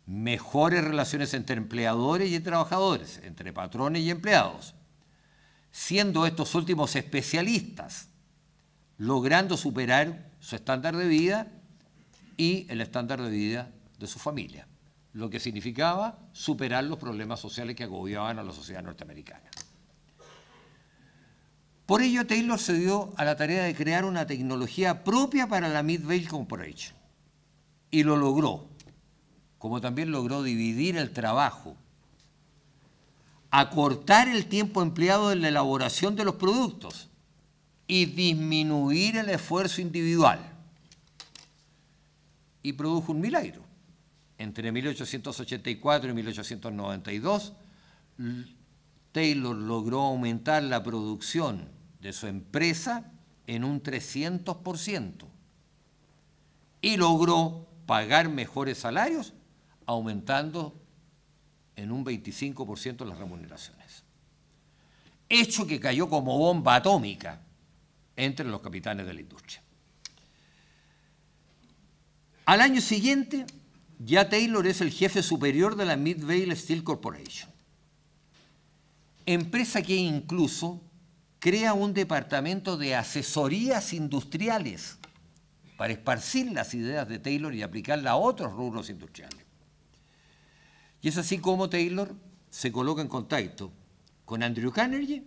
mejores relaciones entre empleadores y trabajadores, entre patrones y empleados, siendo estos últimos especialistas, logrando superar su estándar de vida y el estándar de vida de su familia, lo que significaba superar los problemas sociales que agobiaban a la sociedad norteamericana. Por ello, Taylor se dio a la tarea de crear una tecnología propia para la Mid-Vale Corporation, y lo logró, como también logró dividir el trabajo, acortar el tiempo empleado en la elaboración de los productos y disminuir el esfuerzo individual. Y produjo un milagro. Entre 1884 y 1892, Taylor logró aumentar la producción de su empresa en un 300% y logró pagar mejores salarios, aumentando en un 25% las remuneraciones. Hecho que cayó como bomba atómica entre los capitanes de la industria. Al año siguiente, ya Taylor es el jefe superior de la Mid-Vale Steel Corporation, empresa que incluso crea un departamento de asesorías industriales para esparcir las ideas de Taylor y aplicarlas a otros rubros industriales. Y es así como Taylor se coloca en contacto con Andrew Carnegie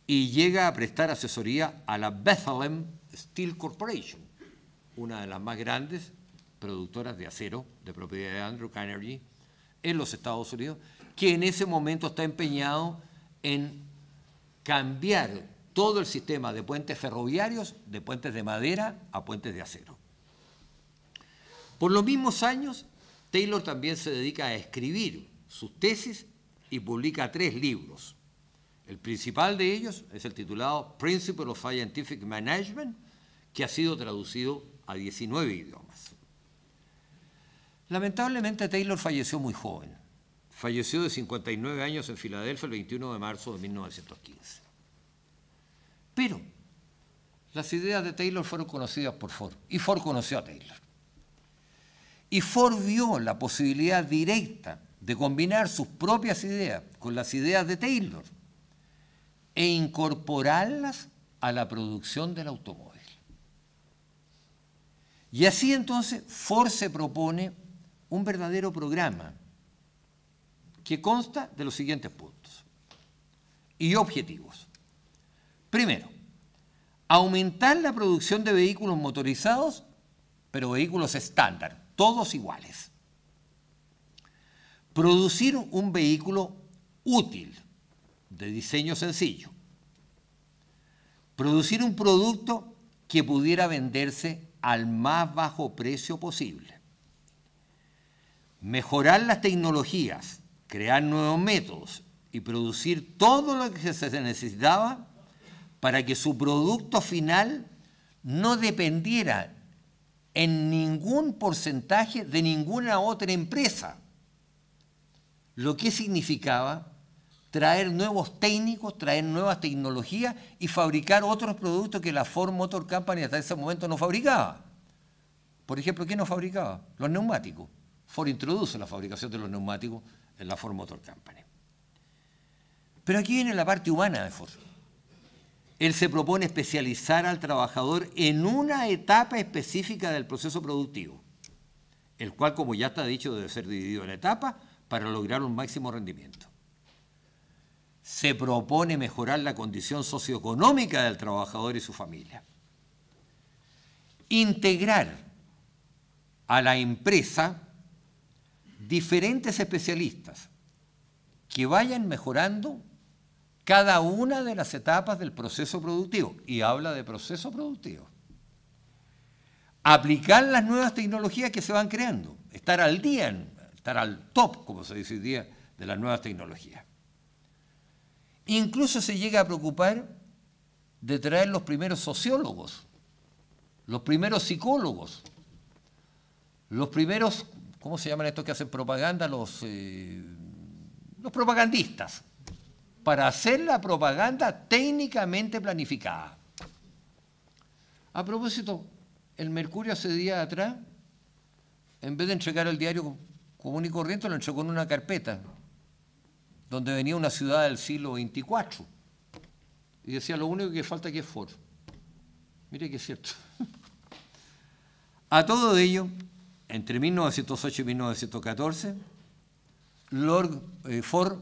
y llega a prestar asesoría a la Bethlehem Steel Corporation, una de las más grandes productoras de acero de propiedad de Andrew Carnegie en los Estados Unidos, que en ese momento está empeñado en cambiar todo el sistema de puentes ferroviarios, de puentes de madera a puentes de acero. Por los mismos años, Taylor también se dedica a escribir sus tesis y publica 3 libros. El principal de ellos es el titulado Principles of Scientific Management, que ha sido traducido a 19 idiomas. Lamentablemente, Taylor falleció muy joven. Falleció de 59 años en Filadelfia el 21 de marzo de 1915. Pero las ideas de Taylor fueron conocidas por Ford, y Ford conoció a Taylor. Y Ford vio la posibilidad directa de combinar sus propias ideas con las ideas de Taylor e incorporarlas a la producción del automóvil. Y así entonces Ford se propone un verdadero programa que consta de los siguientes puntos y objetivos. Primero, aumentar la producción de vehículos motorizados, pero vehículos estándar, todos iguales. producir un vehículo útil, de diseño sencillo, producir un producto que pudiera venderse al más bajo precio posible, mejorar las tecnologías, crear nuevos métodos y producir todo lo que se necesitaba para que su producto final no dependiera en ningún porcentaje de ninguna otra empresa, lo que significaba traer nuevos técnicos, traer nuevas tecnologías y fabricar otros productos que la Ford Motor Company hasta ese momento no fabricaba. Por ejemplo, ¿qué no fabricaba? Los neumáticos. Ford introduce la fabricación de los neumáticos en la Ford Motor Company. Pero aquí viene la parte humana de Ford. Él se propone especializar al trabajador en una etapa específica del proceso productivo, el cual, como ya está dicho, debe ser dividido en etapas para lograr un máximo rendimiento. Se propone mejorar la condición socioeconómica del trabajador y su familia. Integrar a la empresa diferentes especialistas que vayan mejorando cada una de las etapas del proceso productivo. Y habla de proceso productivo. Aplicar las nuevas tecnologías que se van creando. Estar al día, estar al top, como se dice hoy día, de las nuevas tecnologías. Incluso se llega a preocupar de traer los primeros sociólogos, los primeros psicólogos, los primeros, ¿cómo se llaman estos que hacen propaganda? Los propagandistas, para hacer la propaganda técnicamente planificada. A propósito, el Mercurio hace días atrás, en vez de entregar el diario común y corriente, lo entregó en una carpeta, donde venía una ciudad del siglo XXIV. Y decía, lo único que falta aquí es Ford. Mire que es cierto. A todo ello, entre 1908 y 1914, Ford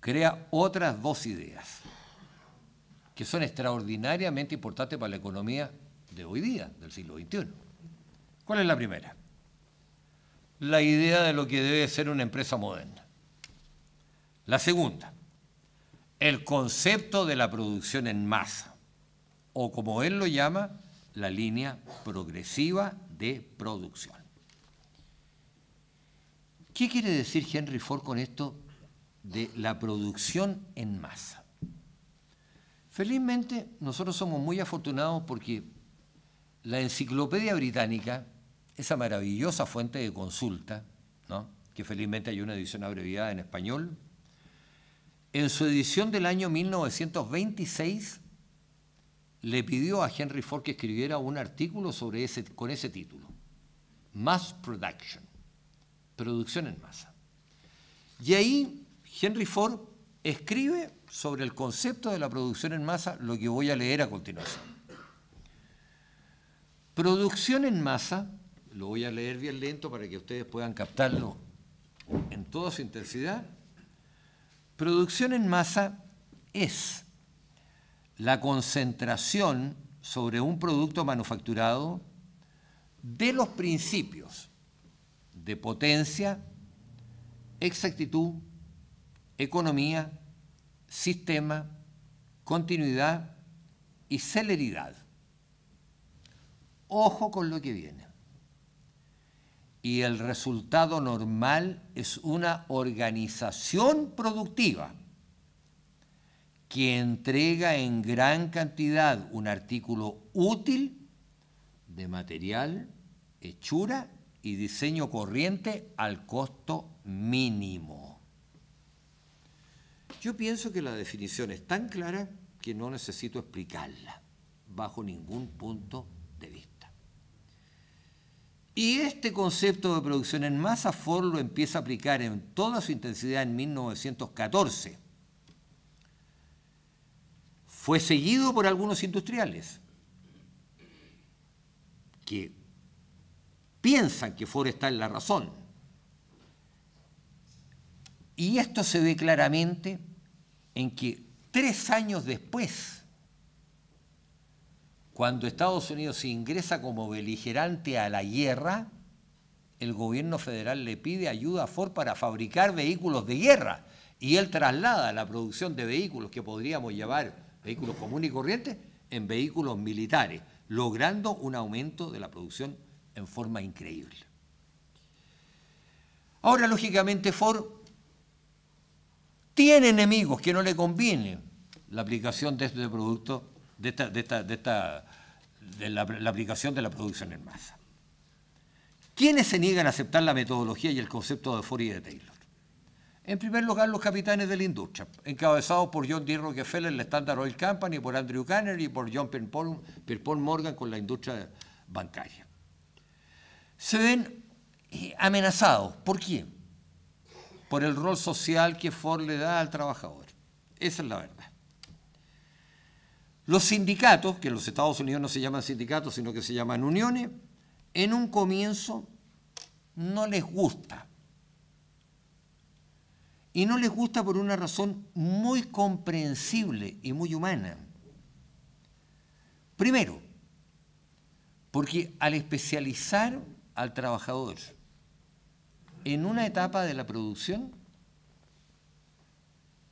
crea otras dos ideas que son extraordinariamente importantes para la economía de hoy día, del siglo XXI. ¿Cuál es la primera? La idea de lo que debe ser una empresa moderna. La segunda, el concepto de la producción en masa, o como él lo llama, la línea progresiva de producción. ¿Qué quiere decir Henry Ford con esto de la producción en masa? Felizmente, nosotros somos muy afortunados porque la Enciclopedia Británica, esa maravillosa fuente de consulta, ¿no?, que felizmente hay una edición abreviada en español, en su edición del año 1926 le pidió a Henry Ford que escribiera un artículo con ese título, Mass Production, producción en masa. Y ahí Henry Ford escribe sobre el concepto de la producción en masa lo que voy a leer a continuación. Producción en masa, lo voy a leer bien lento para que ustedes puedan captarlo en toda su intensidad. Producción en masa es la concentración sobre un producto manufacturado de los principios de potencia, exactitud, economía, sistema, continuidad y celeridad. Ojo con lo que viene. Y el resultado normal es una organización productiva que entrega en gran cantidad un artículo útil de material, hechura y diseño corriente al costo mínimo. Yo pienso que la definición es tan clara que no necesito explicarla bajo ningún punto de vista. Y este concepto de producción en masa Ford lo empieza a aplicar en toda su intensidad en 1914. Fue seguido por algunos industriales que piensan que Ford está en la razón. Y esto se ve claramente en que 3 años después, cuando Estados Unidos se ingresa como beligerante a la guerra, el gobierno federal le pide ayuda a Ford para fabricar vehículos de guerra y él traslada la producción de vehículos que podríamos llamar vehículos comunes y corrientes en vehículos militares, logrando un aumento de la producción en forma increíble. Ahora, lógicamente, Ford tiene enemigos que no le conviene la aplicación de este producto, la aplicación de la producción en masa. ¿Quiénes se niegan a aceptar la metodología y el concepto de Ford y de Taylor? En primer lugar, los capitanes de la industria, encabezados por John D. Rockefeller, la Standard Oil Company, por Andrew Carnegie y por John Pierpont Morgan con la industria bancaria. Se ven amenazados. ¿Por qué? Por el rol social que Ford le da al trabajador. Esa es la verdad. Los sindicatos, que en los Estados Unidos no se llaman sindicatos, sino que se llaman uniones, en un comienzo no les gusta. Y no les gusta por una razón muy comprensible y muy humana. Primero, porque al especializar al trabajador en una etapa de la producción,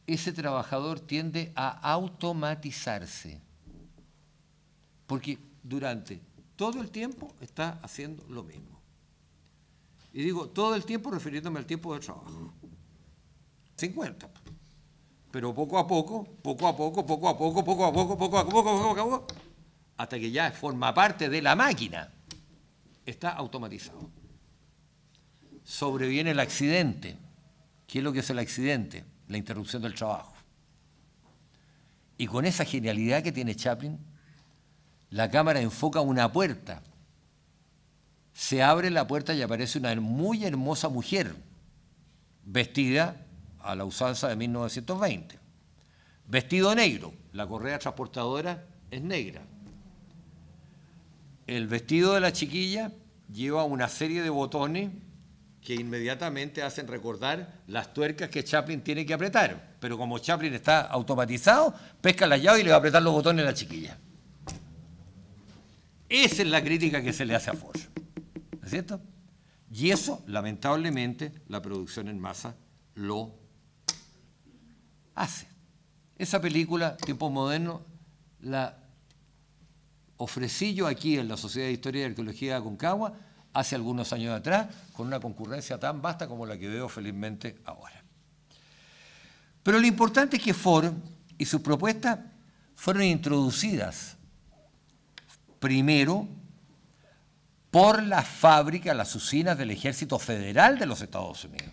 ese trabajador tiende a automatizarse, porque durante todo el tiempo está haciendo lo mismo. Y digo todo el tiempo refiriéndome al tiempo de trabajo. 50. Pero poco a poco, hasta que ya forma parte de la máquina, está automatizado. Sobreviene el accidente. ¿Qué es lo que es el accidente? La interrupción del trabajo. Y con esa genialidad que tiene Chaplin, la cámara enfoca una puerta. Se abre la puerta y aparece una muy hermosa mujer, vestida a la usanza de 1920. Vestido negro, la correa transportadora es negra. El vestido de la chiquilla lleva una serie de botones que inmediatamente hacen recordar las tuercas que Chaplin tiene que apretar. Pero como Chaplin está automatizado, pesca la llave y le va a apretar los botones a la chiquilla. Esa es la crítica que se le hace a Ford, ¿no es cierto? Y eso, lamentablemente, la producción en masa lo hace. Esa película, Tiempos Modernos, la ofrecí yo aquí en la Sociedad de Historia y Arqueología de Aconcagua hace algunos años atrás, con una concurrencia tan vasta como la que veo felizmente ahora. Pero lo importante es que Ford y sus propuestas fueron introducidas primero por las fábricas, las usinas del Ejército Federal de los Estados Unidos.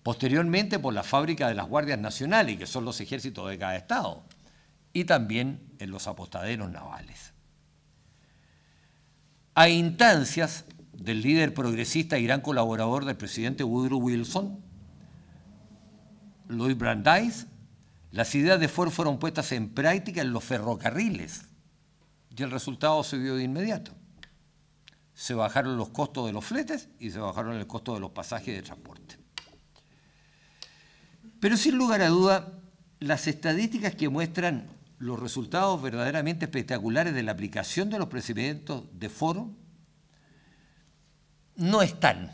Posteriormente por la fábrica de las Guardias Nacionales, que son los ejércitos de cada estado, y también en los apostaderos navales. A instancias del líder progresista y gran colaborador del presidente Woodrow Wilson, Louis Brandeis, las ideas de Ford fueron puestas en práctica en los ferrocarriles y el resultado se vio de inmediato. Se bajaron los costos de los fletes y se bajaron el costo de los pasajes de transporte. Pero sin lugar a duda, las estadísticas que muestran los resultados verdaderamente espectaculares de la aplicación de los procedimientos de Ford no están,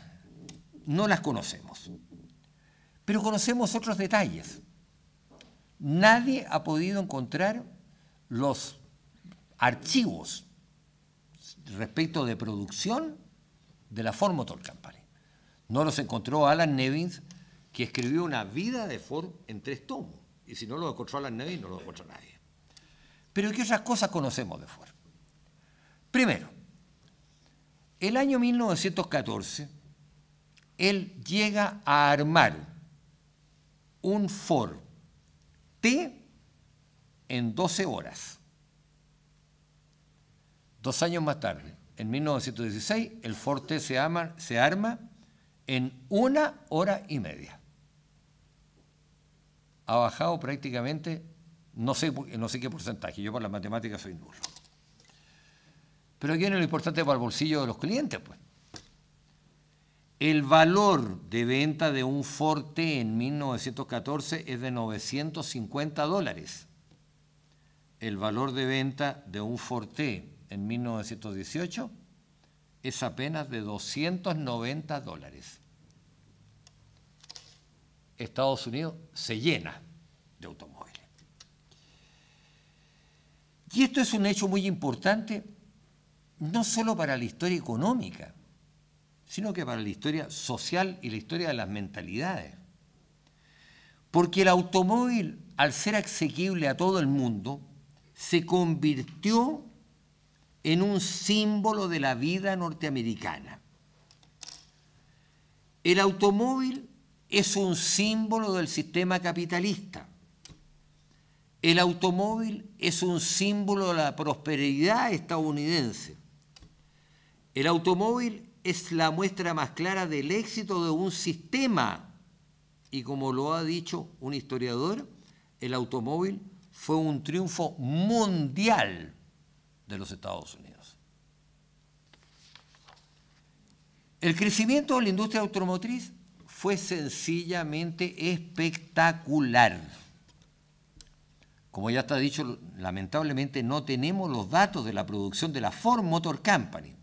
no las conocemos. Pero conocemos otros detalles. Nadie ha podido encontrar los archivos respecto de producción de la Ford Motor Company. No los encontró Alan Nevins, que escribió una vida de Ford en 3 tomos. Y si no lo encontró Alan Nevins, no lo encontró nadie. Pero ¿qué otras cosas conocemos de Ford? Primero, el año 1914, él llega a armar un Ford T en 12 horas. 2 años más tarde, en 1916, el Ford T se arma en 1 hora y media. Ha bajado prácticamente, no sé qué porcentaje, yo por las matemáticas soy nulo. Pero aquí viene lo importante para el bolsillo de los clientes, pues. El valor de venta de un Ford T en 1914 es de $950. El valor de venta de un Ford T en 1918 es apenas de $290. Estados Unidos se llena de automóviles. Y esto es un hecho muy importante, no solo para la historia económica, sino que para la historia social y la historia de las mentalidades. Porque el automóvil, al ser asequible a todo el mundo, se convirtió en un símbolo de la vida norteamericana. El automóvil es un símbolo del sistema capitalista. El automóvil es un símbolo de la prosperidad estadounidense. El automóvil es la muestra más clara del éxito de un sistema. Y como lo ha dicho un historiador, el automóvil fue un triunfo mundial de los Estados Unidos. El crecimiento de la industria automotriz fue sencillamente espectacular. Como ya está dicho, lamentablemente no tenemos los datos de la producción de la Ford Motor Company.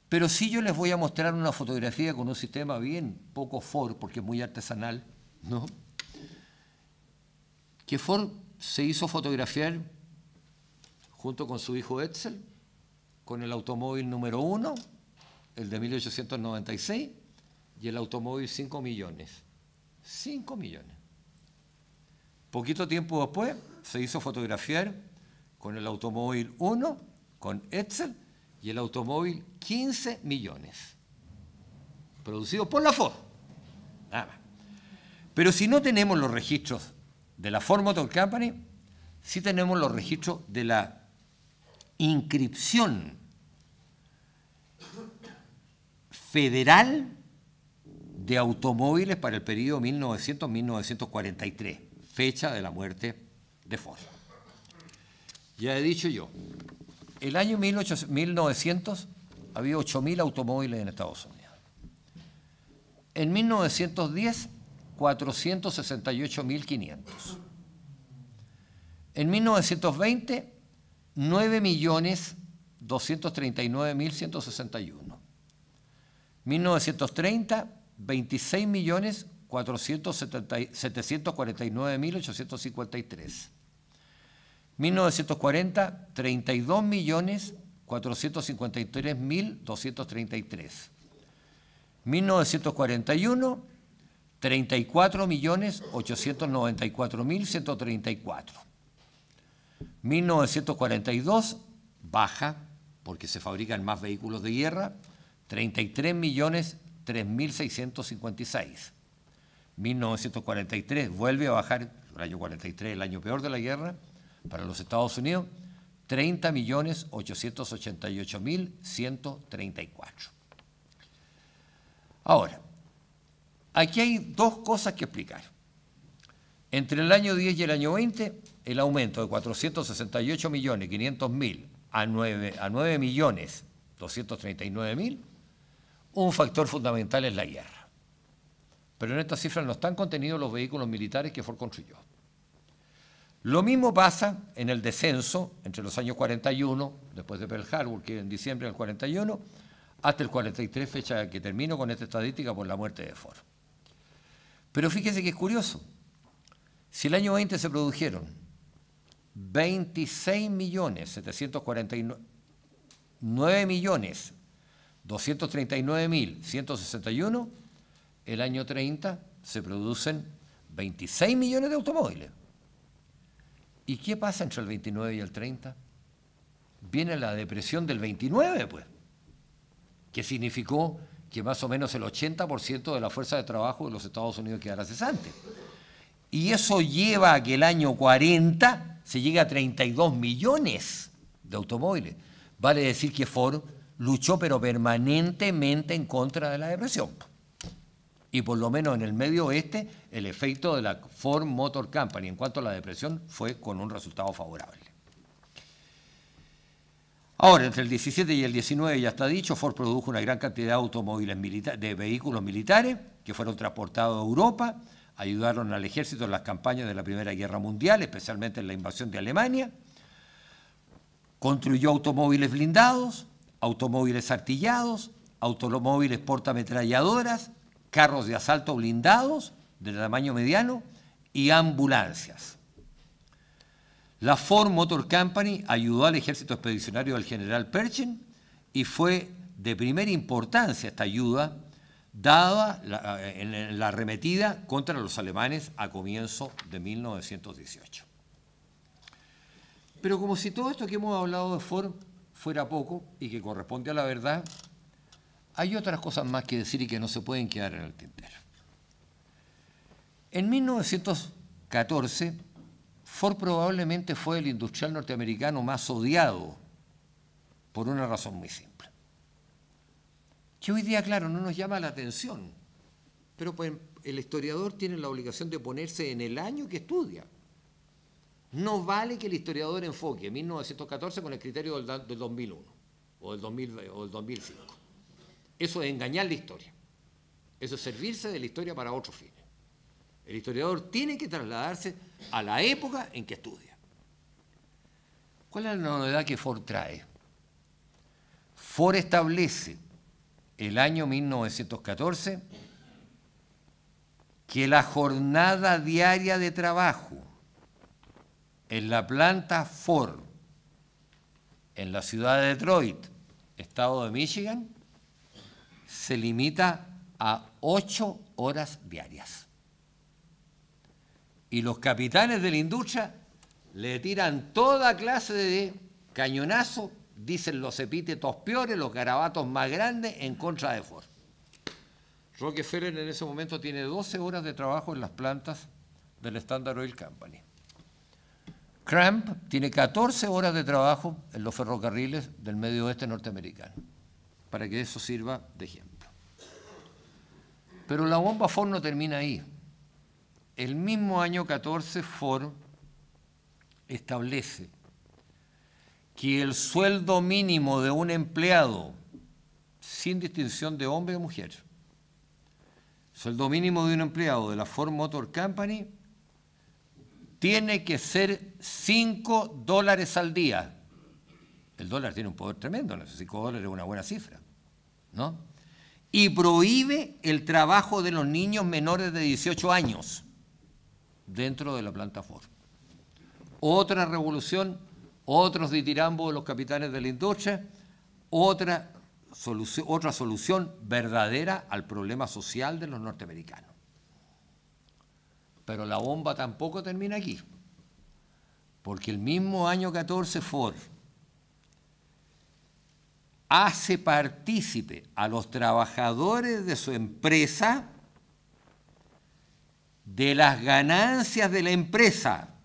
Pero sí yo les voy a mostrar una fotografía con un sistema bien poco Ford, porque es muy artesanal, ¿no? Que Ford se hizo fotografiar junto con su hijo Edsel, con el automóvil número 1, el de 1896, y el automóvil 5 millones. 5 millones. Poquito tiempo después se hizo fotografiar con el automóvil 1, con Edsel, y el automóvil 15 millones. Producido por la Ford. Nada más. Pero si no tenemos los registros de la Ford Motor Company, sí tenemos los registros de la inscripción federal de automóviles para el periodo 1900-1943, fecha de la muerte de Ford. Ya he dicho yo, el año 1900 había 8.000 automóviles en Estados Unidos. En 1910, 468.500. En 1920, 9.239.161. 1930, 26.749.853. 1940, 32.453.233. 1941, 34.894.134. 1942, baja, porque se fabrican más vehículos de guerra, 33.003.656. 1943 vuelve a bajar, el año 43, el año peor de la guerra, para los Estados Unidos, 30.888.134. Ahora, aquí hay dos cosas que explicar. Entre el año 10 y el año 20, el aumento de 468.500.000 a 9.239.000, un factor fundamental es la guerra. Pero en estas cifras no están contenidos los vehículos militares que Ford construyó. Lo mismo pasa en el descenso entre los años 41, después de Pearl Harbor, que en diciembre del 41, hasta el 43, fecha que termino con esta estadística por la muerte de Ford. Pero fíjese que es curioso. Si el año 20 se produjeron 26.9.239.161, el año 30 se producen 26 millones de automóviles. ¿Y qué pasa entre el 29 y el 30? Viene la depresión del 29, pues, que significó que más o menos el 80% de la fuerza de trabajo de los Estados Unidos quedara cesante. Y eso lleva a que el año 40 se llegue a 32 millones de automóviles. Vale decir que Ford luchó pero permanentemente en contra de la depresión. Y por lo menos en el medio oeste, el efecto de la Ford Motor Company en cuanto a la depresión fue con un resultado favorable. Ahora, entre el 17 y el 19, ya está dicho, Ford produjo una gran cantidad de automóviles de vehículos militares que fueron transportados a Europa, ayudaron al ejército en las campañas de la Primera Guerra Mundial, especialmente en la invasión de Alemania, construyó automóviles blindados, automóviles artillados, automóviles portametralladoras, carros de asalto blindados de tamaño mediano y ambulancias. La Ford Motor Company ayudó al ejército expedicionario del general Pershing y fue de primera importancia esta ayuda dada en la arremetida contra los alemanes a comienzo de 1918. Pero como si todo esto que hemos hablado de Ford fuera poco y que corresponde a la verdad, hay otras cosas más que decir y que no se pueden quedar en el tintero. En 1914, Ford probablemente fue el industrial norteamericano más odiado por una razón muy simple. Que hoy día, claro, no nos llama la atención, pero pues el historiador tiene la obligación de ponerse en el año que estudia. No vale que el historiador enfoque 1914 con el criterio del 2001 o del 2005. Eso es engañar la historia. Eso es servirse de la historia para otros fines. El historiador tiene que trasladarse a la época en que estudia. ¿Cuál es la novedad que Ford trae? Ford establece el año 1914 que la jornada diaria de trabajo en la planta Ford en la ciudad de Detroit, estado de Michigan, se limita a 8 horas diarias. Y los capitanes de la industria le tiran toda clase de cañonazo, dicen los epítetos peores, los garabatos más grandes en contra de Ford. Rockefeller en ese momento tiene 12 horas de trabajo en las plantas del Standard Oil Company. Cramp tiene 14 horas de trabajo en los ferrocarriles del medio oeste norteamericano, para que eso sirva de ejemplo. Pero la bomba Ford no termina ahí. El mismo año 14 Ford establece que el sueldo mínimo de un empleado, sin distinción de hombre o mujer, sueldo mínimo de un empleado de la Ford Motor Company, tiene que ser $5 al día. El dólar tiene un poder tremendo, ¿no? $5 es una buena cifra, ¿no? Y prohíbe el trabajo de los niños menores de 18 años dentro de la planta Ford. Otra revolución, otros ditirambos de los capitanes de la industria, otra solución verdadera al problema social de los norteamericanos. Pero la bomba tampoco termina aquí, porque el mismo año 14 Ford hace partícipe a los trabajadores de su empresa de las ganancias de la empresa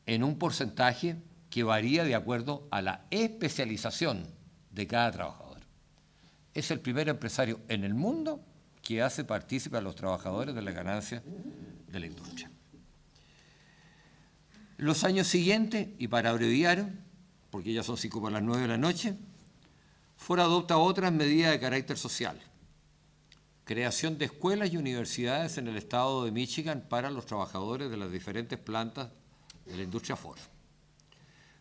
en un porcentaje que varía de acuerdo a la especialización de cada trabajador. Es el primer empresario en el mundo que hace partícipe a los trabajadores de las ganancias de la industria. Los años siguientes, y para abreviar, porque ya son 5 para las 9 de la noche, Ford adopta otras medidas de carácter social. Creación de escuelas y universidades en el estado de Michigan para los trabajadores de las diferentes plantas de la industria Ford.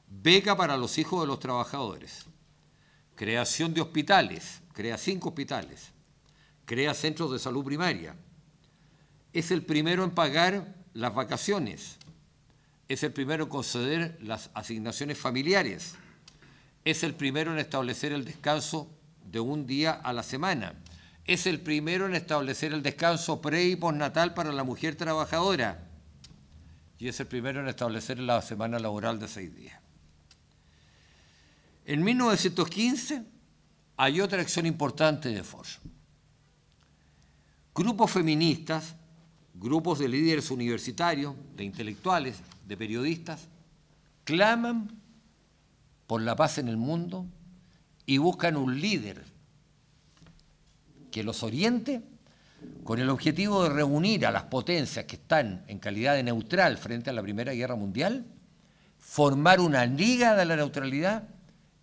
Beca para los hijos de los trabajadores. Creación de hospitales, crea 5 hospitales. Crea centros de salud primaria. Es el primero en pagar las vacaciones. Es el primero en conceder las asignaciones familiares. Es el primero en establecer el descanso de un día a la semana. Es el primero en establecer el descanso pre- y postnatal para la mujer trabajadora. Y es el primero en establecer la semana laboral de 6 días. En 1915 hay otra acción importante de Ford. Grupos feministas, grupos de líderes universitarios, de intelectuales, de periodistas, claman por la paz en el mundo y buscan un líder que los oriente con el objetivo de reunir a las potencias que están en calidad de neutral frente a la Primera Guerra Mundial, formar una liga de la neutralidad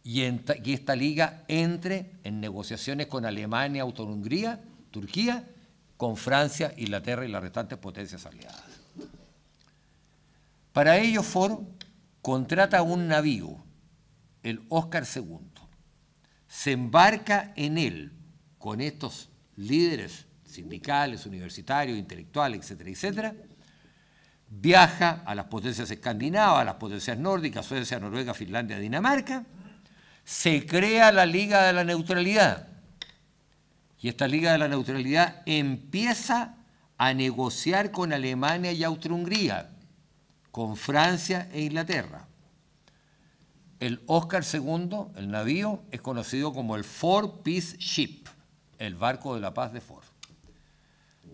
y que esta liga entre en negociaciones con Alemania, Austro-Hungría, Turquía, con Francia, Inglaterra y las restantes potencias aliadas. Para ello Ford contrata un navío, el Oscar II, se embarca en él con estos líderes sindicales, universitarios, intelectuales, etcétera, etcétera, viaja a las potencias escandinavas, a las potencias nórdicas, Suecia, Noruega, Finlandia, Dinamarca, se crea la Liga de la Neutralidad. Y esta Liga de la Neutralidad empieza a negociar con Alemania y Austria-Hungría, con Francia e Inglaterra. El Oscar II, el navío, es conocido como el Four Peace Ship, el barco de la paz de Ford.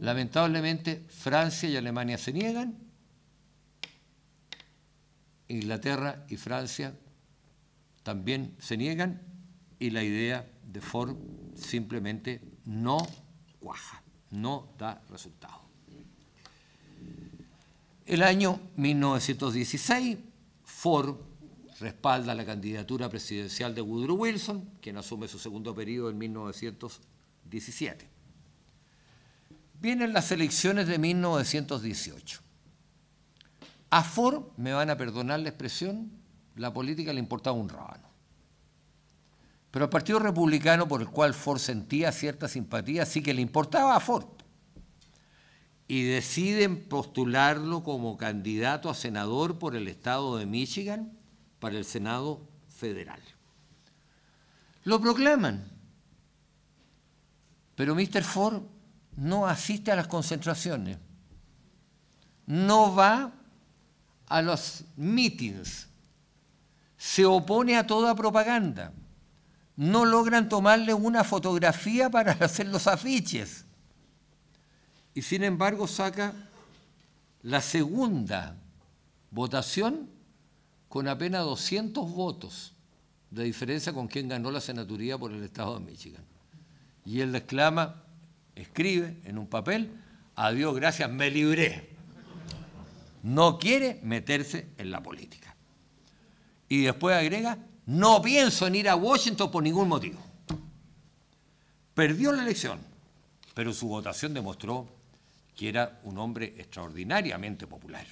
Lamentablemente, Francia y Alemania se niegan, Inglaterra y Francia también se niegan, y la idea de Ford simplemente no cuaja, no da resultado. El año 1916, Ford respalda la candidatura presidencial de Woodrow Wilson, quien asume su segundo periodo en 1917. Vienen las elecciones de 1918. A Ford, me van a perdonar la expresión, la política le importaba un rábano. Pero al Partido Republicano, por el cual Ford sentía cierta simpatía, sí que le importaba a Ford. Y deciden postularlo como candidato a senador por el estado de Michigan para el Senado Federal. Lo proclaman, pero Mr. Ford no asiste a las concentraciones, no va a los meetings, se opone a toda propaganda, no logran tomarle una fotografía para hacer los afiches. Y sin embargo saca la segunda votación con apenas 200 votos de diferencia con quien ganó la senaturía por el estado de Michigan. Y él exclama, escribe en un papel, adiós, gracias, me libré. No quiere meterse en la política. Y después agrega, no pienso en ir a Washington por ningún motivo. Perdió la elección, pero su votación demostró que era un hombre extraordinariamente popular.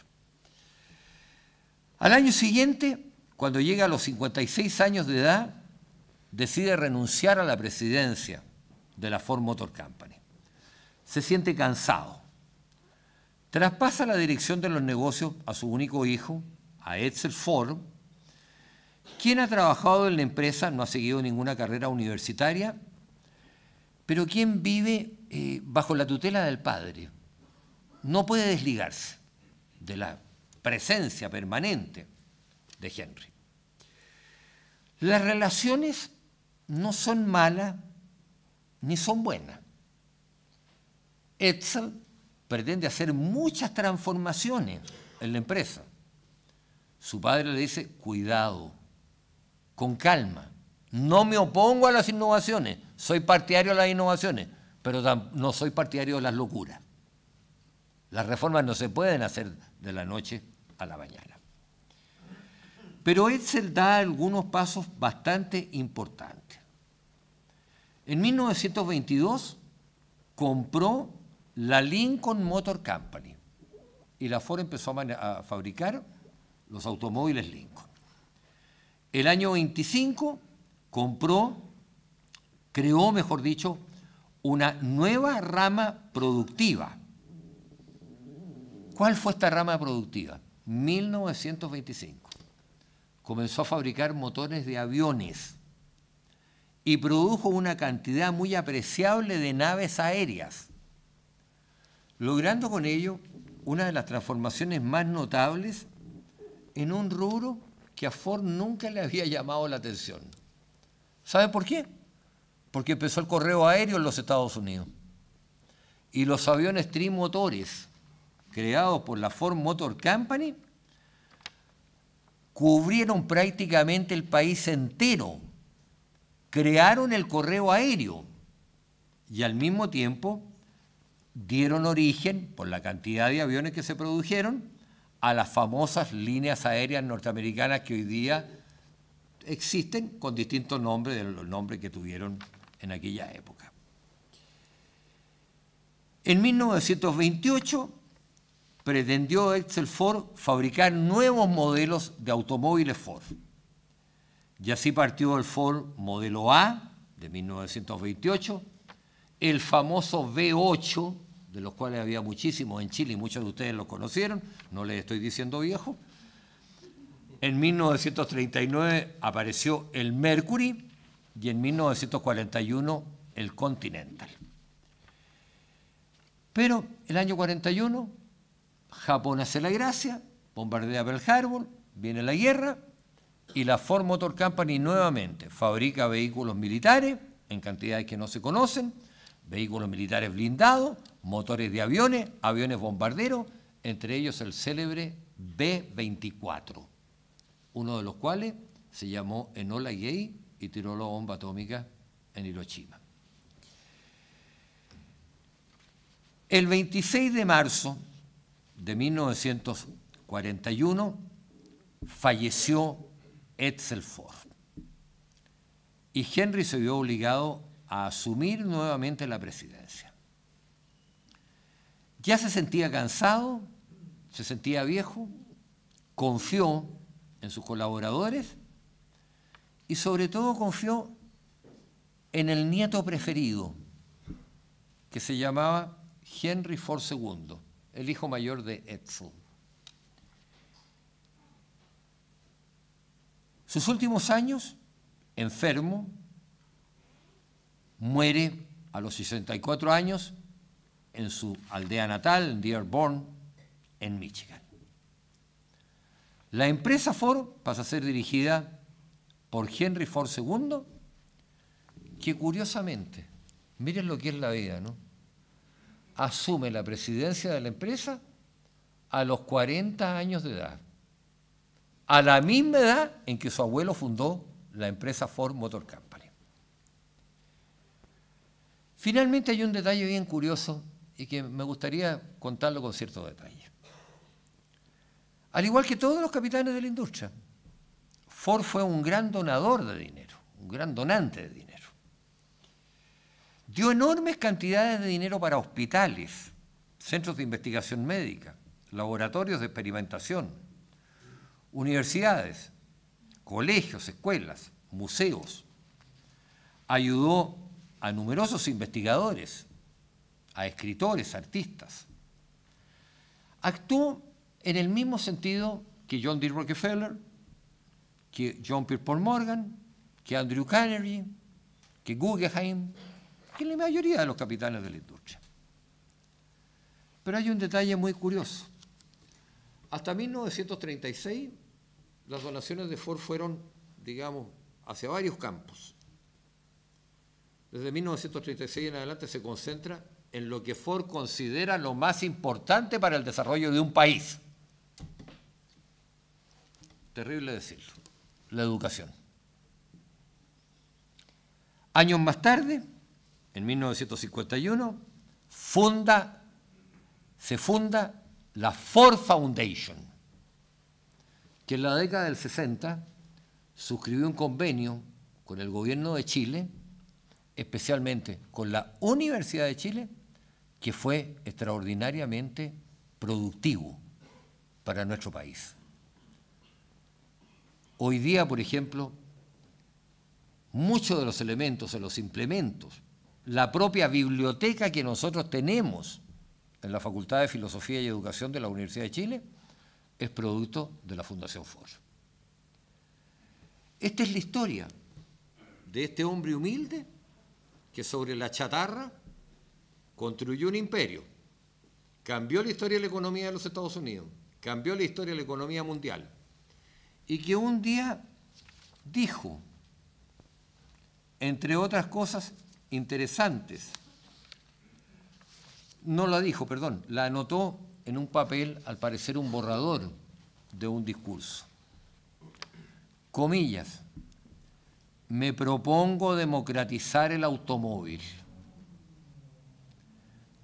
Al año siguiente, cuando llega a los 56 años de edad, decide renunciar a la presidencia de la Ford Motor Company. Se siente cansado. Traspasa la dirección de los negocios a su único hijo, a Edsel Ford, quien ha trabajado en la empresa, no ha seguido ninguna carrera universitaria, pero quien vive bajo la tutela del padre. No puede desligarse de la presencia permanente de Henry. Las relaciones no son malas ni son buenas. Edsel pretende hacer muchas transformaciones en la empresa. Su padre le dice, cuidado, con calma, no me opongo a las innovaciones, soy partidario de las innovaciones, pero no soy partidario de las locuras. Las reformas no se pueden hacer de la noche a la mañana. Pero Edsel da algunos pasos bastante importantes. En 1922 compró la Lincoln Motor Company y la Ford empezó a fabricar los automóviles Lincoln. El año 25 creó, mejor dicho, una nueva rama productiva. ¿Cuál fue esta rama productiva? 1925. Comenzó a fabricar motores de aviones y produjo una cantidad muy apreciable de naves aéreas, logrando con ello una de las transformaciones más notables en un rubro que a Ford nunca le había llamado la atención. ¿Sabe por qué? Porque empezó el correo aéreo en los Estados Unidos y los aviones trimotores creados por la Ford Motor Company cubrieron prácticamente el país entero, crearon el correo aéreo y al mismo tiempo dieron origen, por la cantidad de aviones que se produjeron, a las famosas líneas aéreas norteamericanas que hoy día existen con distintos nombres de los nombres que tuvieron en aquella época. En 1928 pretendió Edsel Ford fabricar nuevos modelos de automóviles Ford. Y así partió el Ford modelo A, de 1928, el famoso V8, de los cuales había muchísimos en Chile y muchos de ustedes lo conocieron, no les estoy diciendo viejo. En 1939 apareció el Mercury y en 1941 el Continental. Pero el año 41, Japón hace la gracia, bombardea Pearl Harbor, viene la guerra y la Ford Motor Company nuevamente fabrica vehículos militares en cantidades que no se conocen, vehículos militares blindados, motores de aviones, aviones bombarderos, entre ellos el célebre B-24, uno de los cuales se llamó Enola Gay y tiró la bomba atómica en Hiroshima. El 26 de marzo de 1941 falleció Edsel Ford y Henry se vio obligado a asumir nuevamente la presidencia. Ya se sentía cansado, se sentía viejo, confió en sus colaboradores y sobre todo confió en el nieto preferido, que se llamaba Henry Ford II, el hijo mayor de Edsel. Sus últimos años, enfermo, muere a los 64 años en su aldea natal, en Dearborn, en Michigan. La empresa Ford pasa a ser dirigida por Henry Ford II, que curiosamente, miren lo que es la vida, ¿no? Asume la presidencia de la empresa a los 40 años de edad, a la misma edad en que su abuelo fundó la empresa Ford Motor Company. Finalmente hay un detalle bien curioso y que me gustaría contarlo con cierto detalle. Al igual que todos los capitanes de la industria, Ford fue un gran donador de dinero, un gran donante de dinero. Dio enormes cantidades de dinero para hospitales, centros de investigación médica, laboratorios de experimentación, universidades, colegios, escuelas, museos. Ayudó a numerosos investigadores, a escritores, artistas. Actuó en el mismo sentido que John D. Rockefeller, que John Pierpont Morgan, que Andrew Carnegie, que Guggenheim, que la mayoría de los capitanes de la industria. Pero hay un detalle muy curioso. Hasta 1936, las donaciones de Ford fueron, digamos, hacia varios campos. Desde 1936 en adelante se concentra en lo que Ford considera lo más importante para el desarrollo de un país. Terrible decirlo, la educación. Años más tarde, en 1951, se funda la Ford Foundation, que en la década del 60 suscribió un convenio con el gobierno de Chile, especialmente con la Universidad de Chile, que fue extraordinariamente productivo para nuestro país. Hoy día, por ejemplo, muchos de los elementos, de los implementos, la propia biblioteca que nosotros tenemos en la Facultad de Filosofía y Educación de la Universidad de Chile es producto de la Fundación Ford. Esta es la historia de este hombre humilde que sobre la chatarra construyó un imperio, cambió la historia de la economía de los Estados Unidos, cambió la historia de la economía mundial, y que un día dijo, entre otras cosas interesantes, no la dijo, perdón, la anotó en un papel, al parecer un borrador de un discurso. Comillas, me propongo democratizar el automóvil.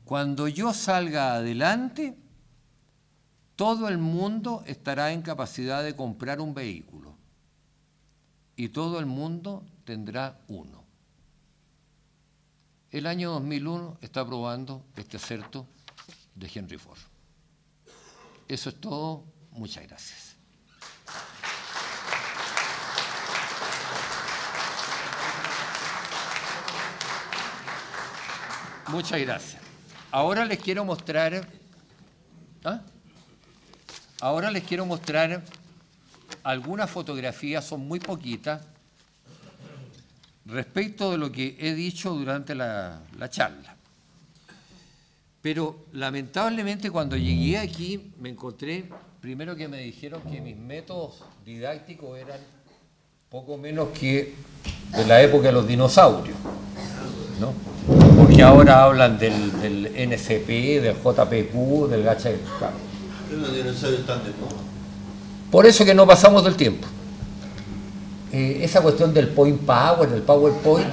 Cuando yo salga adelante, todo el mundo estará en capacidad de comprar un vehículo y todo el mundo tendrá uno. El año 2001 está aprobando este acerto de Henry Ford. Eso es todo. Muchas gracias. Muchas gracias. Ahora les quiero mostrar... Ahora les quiero mostrar algunas fotografías, son muy poquitas, respecto de lo que he dicho durante la charla. Pero lamentablemente cuando llegué aquí me encontré, primero que me dijeron que mis métodos didácticos eran poco menos que de la época de los dinosaurios, ¿no? Porque ahora hablan del NCP, del JPQ, del gacha.
Los dinosaurios están de moda.
Por eso que no pasamos del tiempo. Esa cuestión del point power, del PowerPoint,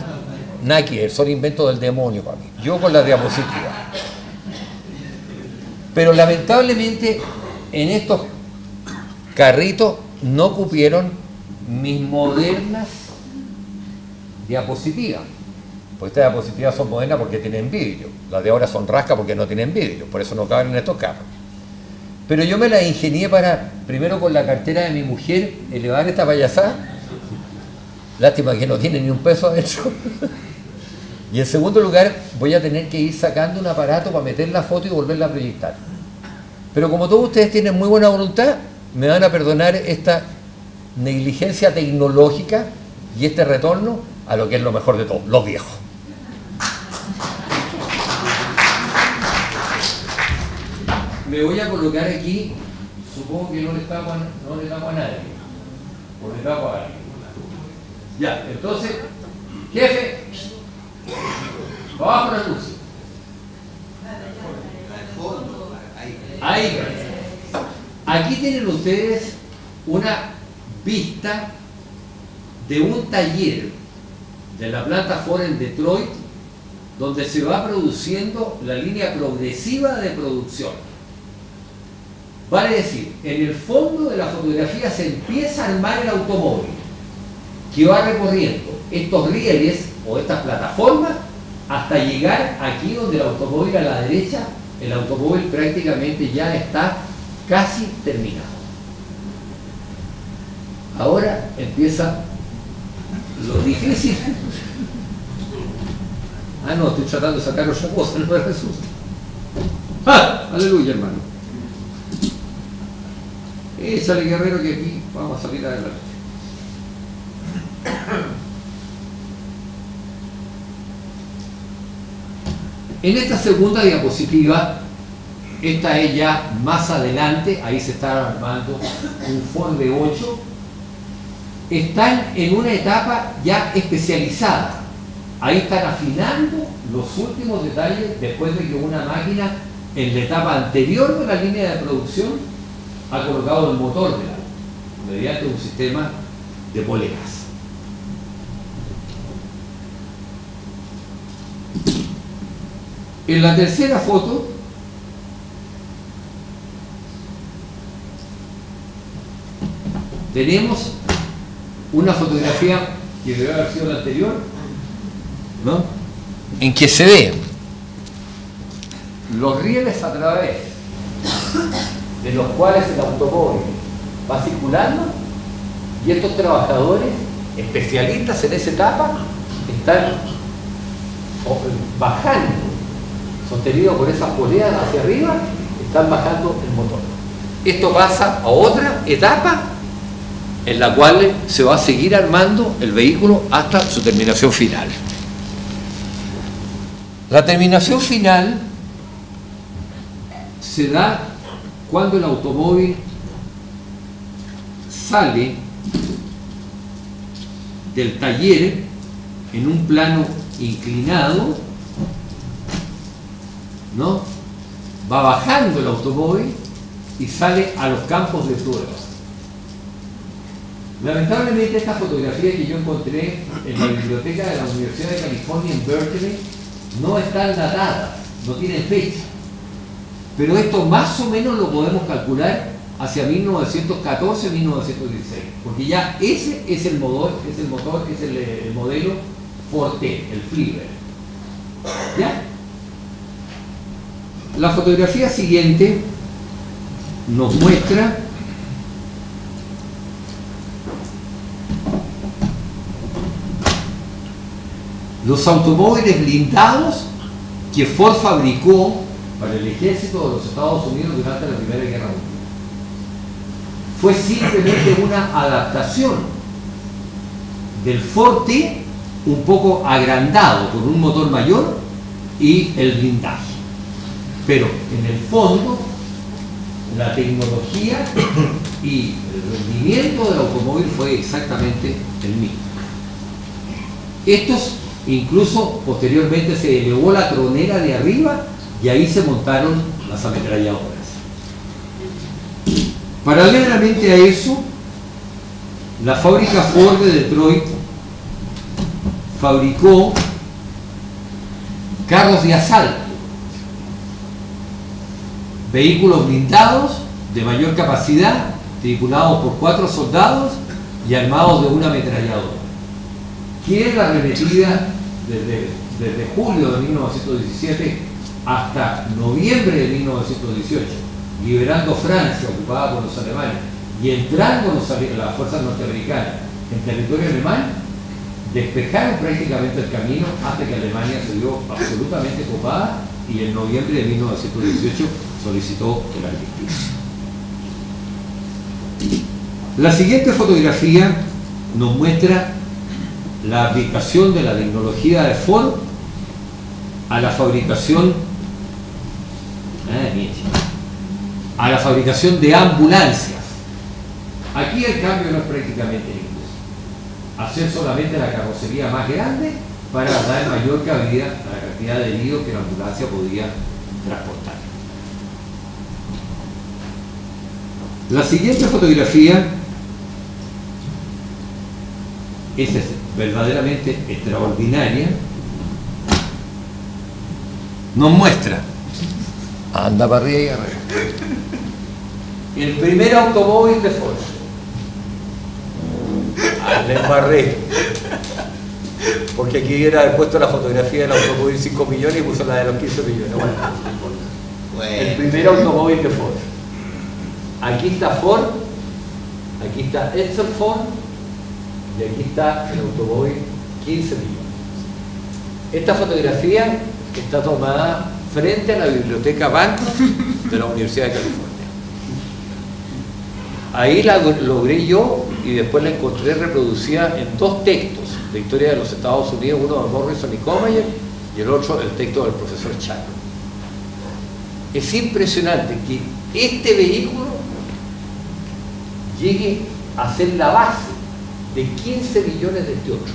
nada que ver, son inventos del demonio para mí. Yo con la diapositiva. Pero lamentablemente en estos carritos no cupieron mis modernas diapositivas. Pues estas diapositivas son modernas porque tienen vidrio. Las de ahora son rascas porque no tienen vidrio. Por eso no caben en estos carros. Pero yo me la ingenié para, primero con la cartera de mi mujer, elevar esta payasada. Lástima que no tiene ni un peso adentro. Y en segundo lugar, voy a tener que ir sacando un aparato para meter la foto y volverla a proyectar. Pero como todos ustedes tienen muy buena voluntad, me van a perdonar esta negligencia tecnológica y este retorno a lo que es lo mejor de todo, los viejos. Me voy a colocar aquí, supongo que no le tapo a nadie, o le tapo a alguien. Ya, entonces, jefe, abajo la luz. Ahí. Aquí tienen ustedes una vista de un taller de la planta Ford en Detroit, donde se va produciendo la línea progresiva de producción. Vale decir, en el fondo de la fotografía se empieza a armar el automóvil, que va recorriendo estos rieles o estas plataformas hasta llegar aquí donde el automóvil a la derecha, el automóvil prácticamente ya está casi terminado. Ahora empieza lo difícil. Ah, no, estoy tratando de sacar otra cosa, no es Jesús. ¡Ah! Aleluya, hermano. Échale, guerrero, que aquí vamos a salir adelante. En esta segunda diapositiva, esta es ya más adelante, ahí se está armando un Ford de 8, están en una etapa ya especializada. Ahí están afinando los últimos detalles después de que una máquina en la etapa anterior de la línea de producción ha colocado el motor del auto mediante un sistema de poleas. En la tercera foto tenemos una fotografía que debe haber sido la anterior, ¿no? En que se ve los rieles a través de los cuales el automóvil va circulando y estos trabajadores especialistas en esa etapa están bajando, sostenidos por esas poleas hacia arriba, están bajando el motor. Esto pasa a otra etapa en la cual se va a seguir armando el vehículo hasta su terminación final. La terminación final se da cuando el automóvil sale del taller en un plano inclinado, ¿no? Va bajando el automóvil y sale a los campos de prueba. Lamentablemente esta fotografía que yo encontré en la biblioteca de la Universidad de California en Berkeley no están datadas, no tienen fecha. Pero esto más o menos lo podemos calcular hacia 1914, 1916, porque ya ese es el motor, es el modelo Ford T, el Flivver. ¿Ya? La fotografía siguiente nos muestra los automóviles blindados que Ford fabricó para el ejército de los Estados Unidos durante la Primera Guerra Mundial. Fue simplemente una adaptación del Ford T un poco agrandado, con un motor mayor y el blindaje. Pero en el fondo, la tecnología y el rendimiento del automóvil fue exactamente el mismo. Estos, incluso posteriormente se elevó la tronera de arriba y ahí se montaron las ametralladoras. Paralelamente a eso, la fábrica Ford de Detroit fabricó carros de asalto, vehículos blindados de mayor capacidad, tripulados por 4 soldados y armados de una ametralladora, que era arremetida desde julio de 1917 hasta noviembre de 1918, liberando Francia, ocupada por los alemanes, y entrando las fuerzas norteamericanas en territorio alemán, despejaron prácticamente el camino hasta que Alemania se vio absolutamente copada y en noviembre de 1918 solicitó el armisticio. La siguiente fotografía nos muestra la aplicación de la tecnología de Ford a la fabricación de ambulancias. Aquí el cambio no es prácticamente ningún. Hacer solamente la carrocería más grande para dar mayor cabida a la cantidad de heridos que la ambulancia podía transportar. La siguiente fotografía es verdaderamente extraordinaria. Nos muestra, anda para arriba y arriba, el primer automóvil de Ford. Le embarré, porque aquí era puesto la fotografía del automóvil 5 millones y puso la de los 15 millones. Bueno, el primer automóvil de Ford. Aquí está Ford, aquí está Edsel Ford y aquí está el automóvil 15 millones. Esta fotografía está tomada frente a la biblioteca Bancroft de la Universidad de California. Ahí la logré yo y después la encontré reproducida en 2 textos de historia de los Estados Unidos, uno de Morrison y Comayer y el otro el texto del profesor Chaco. Es impresionante que este vehículo llegue a ser la base de 15 millones de este otro.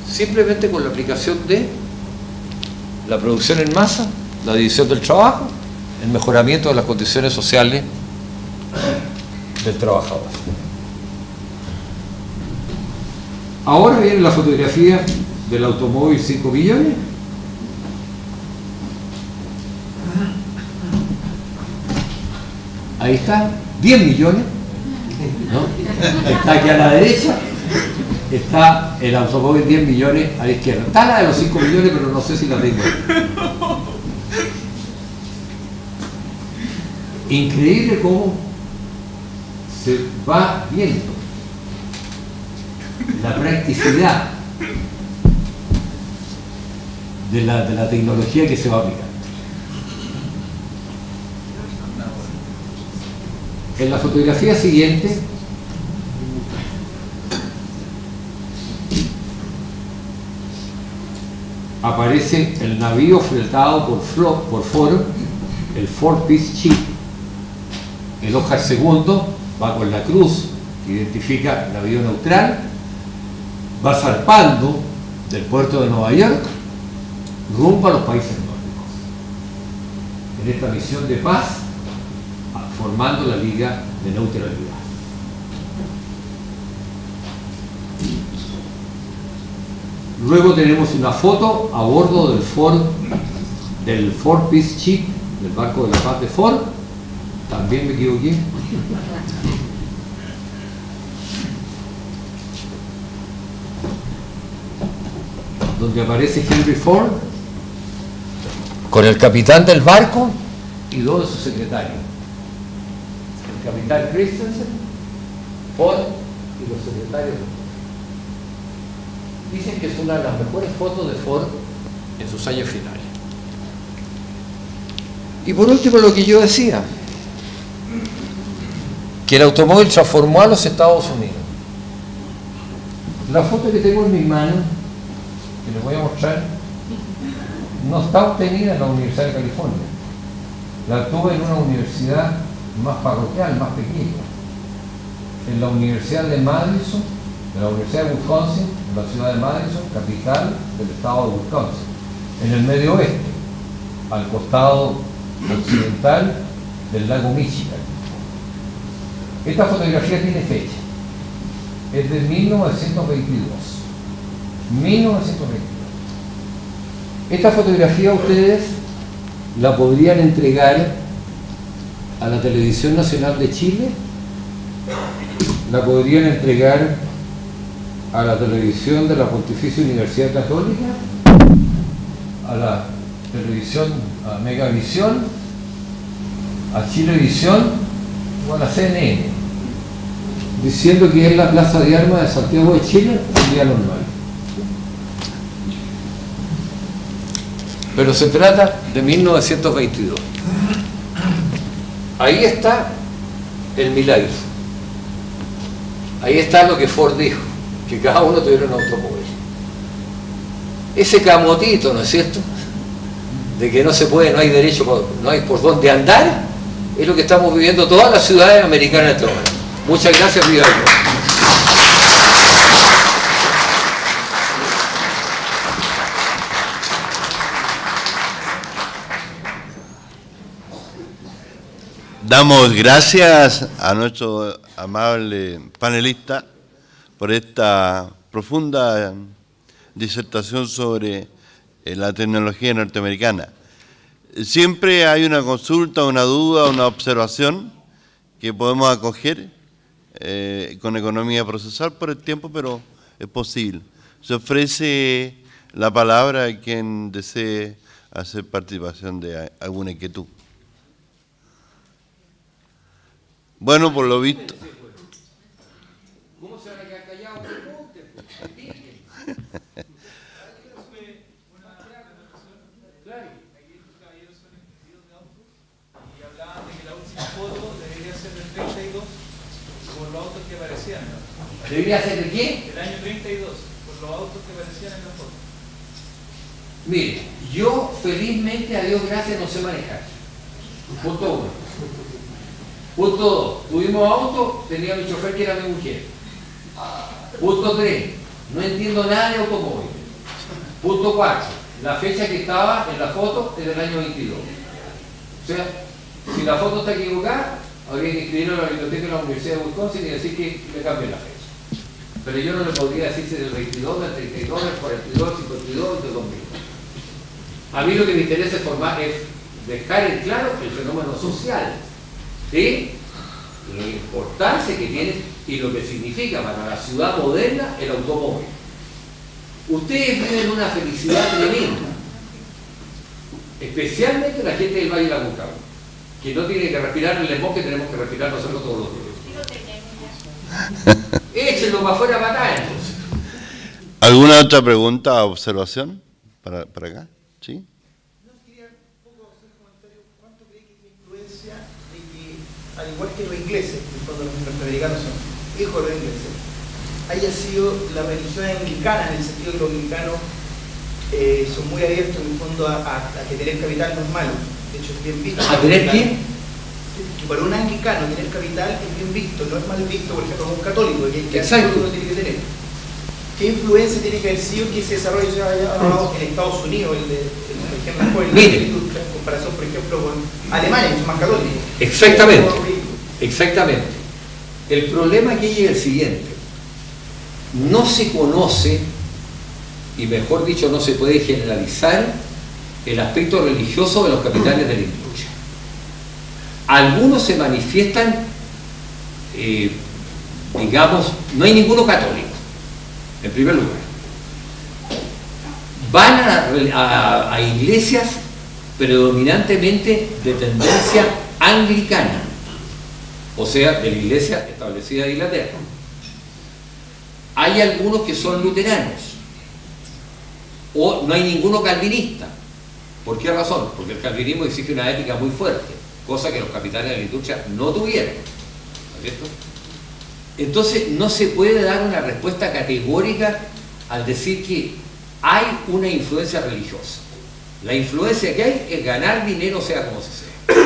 Simplemente con la aplicación de la producción en masa, la división del trabajo, el mejoramiento de las condiciones sociales del trabajador. Ahora viene la fotografía del automóvil 5 millones. Ahí está, 10 millones, ¿no? Está aquí a la derecha, está el automóvil 10 millones a la izquierda. Está la de los 5 millones, pero no sé si la tengo. Increíble cómo se va viendo la practicidad de la tecnología que se va a aplicar. En la fotografía siguiente aparece el navío fletado por Ford, el Ford Peace Ship. El Ojal segundo va con la cruz que identifica el navío neutral, va zarpando del puerto de Nueva York rumbo a los países nórdicos en esta misión de paz, formando la Liga de Neutralidad. Luego tenemos una foto a bordo del Ford Peace Ship, del barco de la paz de Ford. También me equivoqué. Donde aparece Henry Ford con el capitán del barco y 2 de sus secretarios. El capitán Christensen, Ford y los secretarios. Dicen que es una de las mejores fotos de Ford en sus años finales. Y por último, lo que yo decía, que el automóvil transformó a los Estados Unidos. La foto que tengo en mis manos, que les voy a mostrar, no está obtenida en la Universidad de California. La obtuve en una universidad más parroquial, más pequeña, en la Universidad de Madison, en la Universidad de Wisconsin, en la ciudad de Madison, capital del estado de Wisconsin, en el medio oeste, al costado occidental del lago Michigan. Esta fotografía tiene fecha, es de 1922. 1922. Esta fotografía ustedes la podrían entregar a la Televisión Nacional de Chile, la podrían entregar a la televisión de la Pontificia Universidad Católica, a la televisión, a Megavisión, a Chilevisión o a la CNN, diciendo que es la Plaza de Armas de Santiago de Chile un día normal. Pero se trata de 1922. Ahí está el milagro. Ahí está lo que Ford dijo, que cada uno tuviera un automóvil. Ese camotito, ¿no es cierto?, de que no se puede, no hay derecho, no hay por dónde andar, es lo que estamos viviendo todas las ciudades americanas en este momento. Muchas gracias, viva Dios.
Damos gracias a nuestro amable panelista por esta profunda disertación sobre la tecnología norteamericana. Siempre hay una consulta, una duda, una observación que podemos acoger con economía procesal por el tiempo, pero es posible. Se ofrece la palabra a quien desee hacer participación de alguna inquietud. Bueno, por lo visto.
¿Cómo se van a quedar callados?
Y hablaban de que la última foto debería ser del 32 por los autos que aparecían.
¿Debería ser de qué?
Del año 32, por los autos que aparecían en la foto.
Mire, yo felizmente, a Dios gracias, no sé manejar. Punto uno. Punto 2. Tuvimos auto, tenía mi chofer que era mi mujer. Punto 3. No entiendo nada de automóvil. Punto 4. La fecha que estaba en la foto es del año 22. O sea, si la foto está equivocada, habría que escribirlo a la biblioteca de la Universidad de Wisconsin y decir que le cambien la fecha. Pero yo no le podría decir si del 22, del 32, del 42, del 52 o del 2000. A mí lo que me interesa es dejar en claro el fenómeno social. ¿Sí? La importancia que tiene y lo que significa para la ciudad moderna el automóvil. Ustedes viven una felicidad tremenda, especialmente la gente del Valle de la Aconcagua, que no tiene que respirar el smog que tenemos que respirar nosotros todos los días. Échenlo para afuera para acá, entonces.
¿Alguna otra pregunta o observación para acá? ¿Sí?
Al igual que los ingleses, cuando los norteamericanos son hijos de los ingleses, haya sido la religión anglicana, en el sentido que los anglicanos son muy abiertos en el fondo a que tener capital no es malo. De hecho, es bien visto.
¿A tener qué?
Que para un anglicano tener capital es bien visto, no es mal visto, por ejemplo, como un católico, que
exacto,
uno tiene que tener. ¿Qué influencia tiene que haber sido que ese desarrollo se haya dado en Estados Unidos, el ejemplo en comparación, por ejemplo, con Alemania, que es más católico?
Exactamente, exactamente. El problema aquí es el siguiente. No se conoce, y mejor dicho, no se puede generalizar el aspecto religioso de los capitales de la industria. Algunos se manifiestan, digamos, no hay ninguno católico, en primer lugar. Van a iglesias predominantemente de tendencia anglicana, o sea, de la iglesia establecida de Inglaterra. Hay algunos que son luteranos, O no hay ninguno calvinista. ¿Por qué razón? Porque el calvinismo exige una ética muy fuerte, cosa que los capitanes de la industria no tuvieron. ¿No es cierto? Entonces no se puede dar una respuesta categórica al decir que hay una influencia religiosa. La influencia que hay es ganar dinero sea como se sea.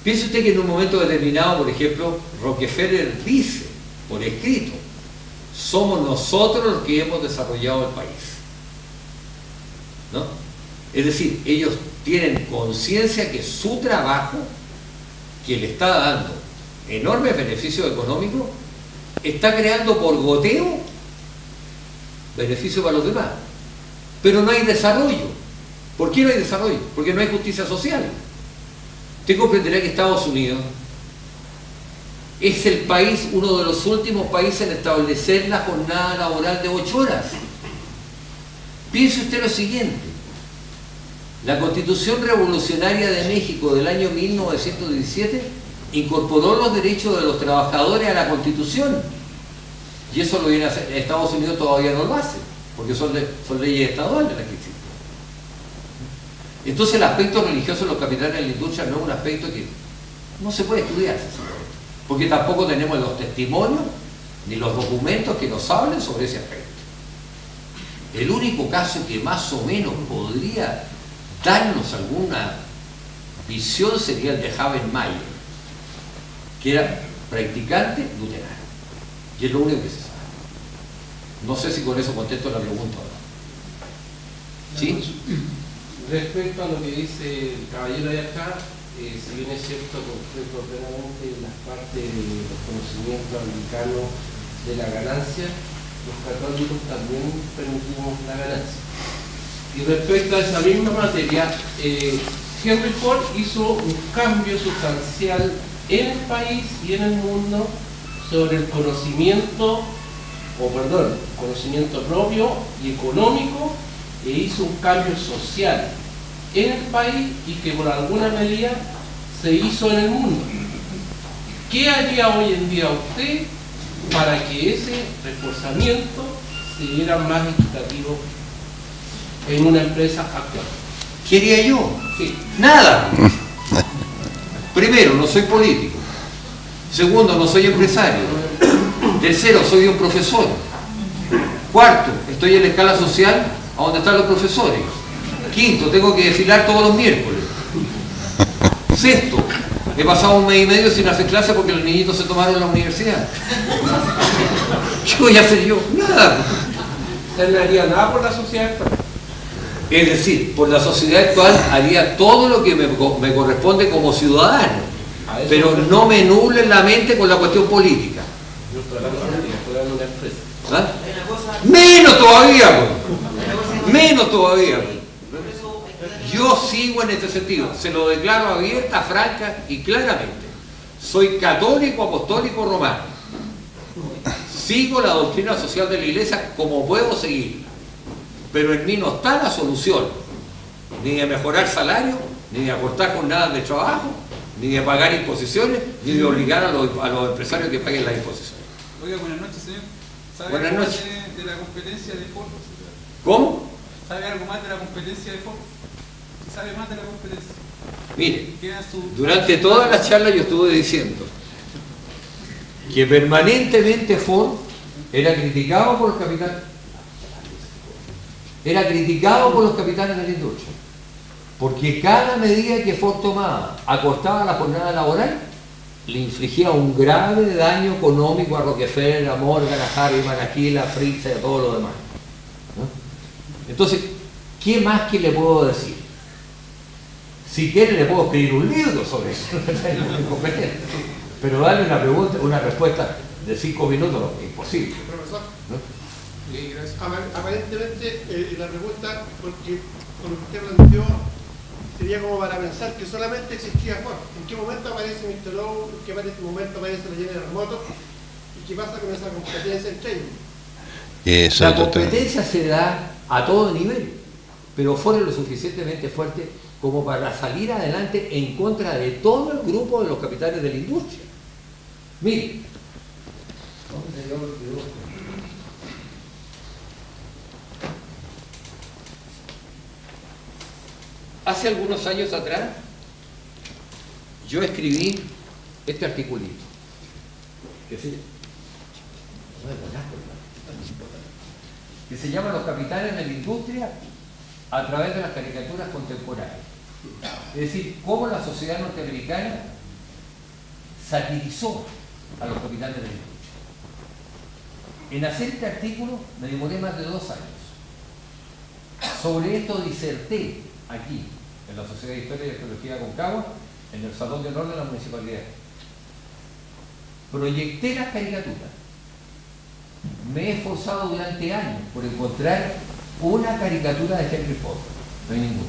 Piense usted que en un momento determinado, por ejemplo, Rockefeller dice, por escrito, somos nosotros los que hemos desarrollado el país. ¿No? Es decir, ellos tienen conciencia que su trabajo, que le está dando enormes beneficios económicos, está creando por goteo beneficios para los demás. Pero no hay desarrollo. ¿Por qué no hay desarrollo? Porque no hay justicia social. Usted comprenderá que Estados Unidos es el país, uno de los últimos países en establecer la jornada laboral de 8 horas. Piense usted lo siguiente. La Constitución Revolucionaria de México del año 1917 incorporó los derechos de los trabajadores a la Constitución. Y eso lo viene a hacer. Estados Unidos todavía no lo hace, porque son leyes estaduales las que existen. Entonces el aspecto religioso de los capitanes de la industria no es un aspecto que no se puede estudiar, porque tampoco tenemos los testimonios ni los documentos que nos hablen sobre ese aspecto. El único caso que más o menos podría darnos alguna visión sería el de Habenmayer, que era practicante luterano. Y es lo único que se sabe. No sé si con eso contesto la pregunta o no. ¿Sí?
Respecto a lo que dice el caballero de acá, si bien es cierto, completo plenamente las partes de los conocimientos anglicanos de la ganancia, los católicos también permitimos la ganancia. Y respecto a esa misma materia, Henry Ford hizo un cambio sustancial en el país y en el mundo sobre el conocimiento propio y económico, e hizo un cambio social en el país y que por alguna medida se hizo en el mundo. ¿Qué haría hoy en día usted para que ese reforzamiento se diera más equitativo en una empresa actual?
¿Qué haría yo?
Sí.
Nada. Primero, no soy político. Segundo, no soy empresario. Tercero, soy un profesor. Cuarto, estoy en la escala social a donde están los profesores. Quinto, tengo que desfilar todos los miércoles. Sexto, he pasado 1 mes y medio sin hacer clase porque los niñitos se tomaron la universidad. ¿Qué voy a hacer yo? Nada.
Usted no haría nada por la sociedad actual.
Es decir, por la sociedad actual haría todo lo que me corresponde como ciudadano, pero no me nublen la mente con la cuestión política.
Yo estoy hablando de una empresa.
¿Ah? Menos todavía, pues. Menos todavía. Yo sigo en este sentido, se lo declaro abierta, franca y claramente. Soy católico, apostólico, romano. Sigo la doctrina social de la Iglesia como puedo seguirla. Pero en mí no está la solución, ni de mejorar salario, ni de acortar jornadas de trabajo, ni de pagar imposiciones, ni de obligar a los empresarios que paguen las imposiciones.
Oiga, buenas noches, señor. ¿Sabe
Buenas
algo
noches.
más de la competencia de Ford?
¿Cómo?
¿Sabe algo más de la competencia de Ford? ¿Sabe más de la competencia?
Mire,
Queda su-
durante toda la charla yo estuve diciendo que permanentemente Ford era criticado por los capitanes. Era criticado por los capitanes de la industria. Porque cada medida que Ford tomaba acortaba la jornada laboral, le infligía un grave daño económico a Rockefeller, a Morgan, a Harriman, a Kiel, a Fritz y a todo lo demás. ¿No? Entonces, ¿qué más que le puedo decir? Si quiere le puedo escribir un libro sobre eso, pero darle una pregunta, una respuesta de 5 minutos no, es imposible.
Profesor,
¿No?
aparentemente la pregunta, porque con lo que usted planteó, sería como para pensar que solamente existía Ford. ¿En qué momento aparece Mr. Lowe? ¿En qué momento aparece la General Motors? ¿Y qué pasa con esa competencia entre ellos?
La competencia se da a todo nivel, pero Ford es lo suficientemente fuerte como para salir adelante en contra de todo el grupo de los capitales de la industria. Mire, Hace algunos años atrás, yo escribí este articulito, que se llama Los capitanes de la industria a través de las caricaturas contemporáneas. Es decir, cómo la sociedad norteamericana satirizó a los capitanes de la industria. En hacer este artículo me demoré más de 2 años. Sobre esto diserté aquí, en la Sociedad de Historia y Arqueología de Aconcagua, en el Salón de Honor de la Municipalidad. Proyecté las caricaturas. Me he esforzado durante años por encontrar una caricatura de Henry Ford. No hay ninguna.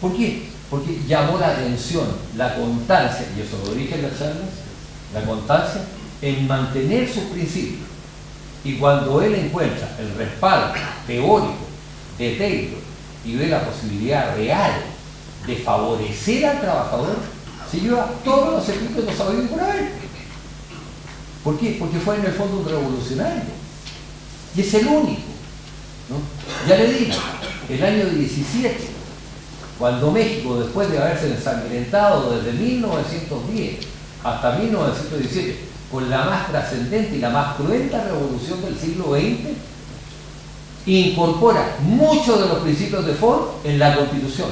¿Por qué? Porque llamó la atención, la constancia, y eso lo dije en las charlas, la constancia en mantener sus principios. Y cuando él encuentra el respaldo teórico de Taylor y ve la posibilidad real de favorecer al trabajador, se lleva todos los escritos de los sabios por haber. ¿Por qué? Porque fue en el fondo un revolucionario. Y es el único, ¿no? Ya le digo, el año 17, cuando México, después de haberse ensangrentado desde 1910 hasta 1917, con la más trascendente y la más cruenta revolución del siglo XX, incorpora muchos de los principios de Ford en la Constitución.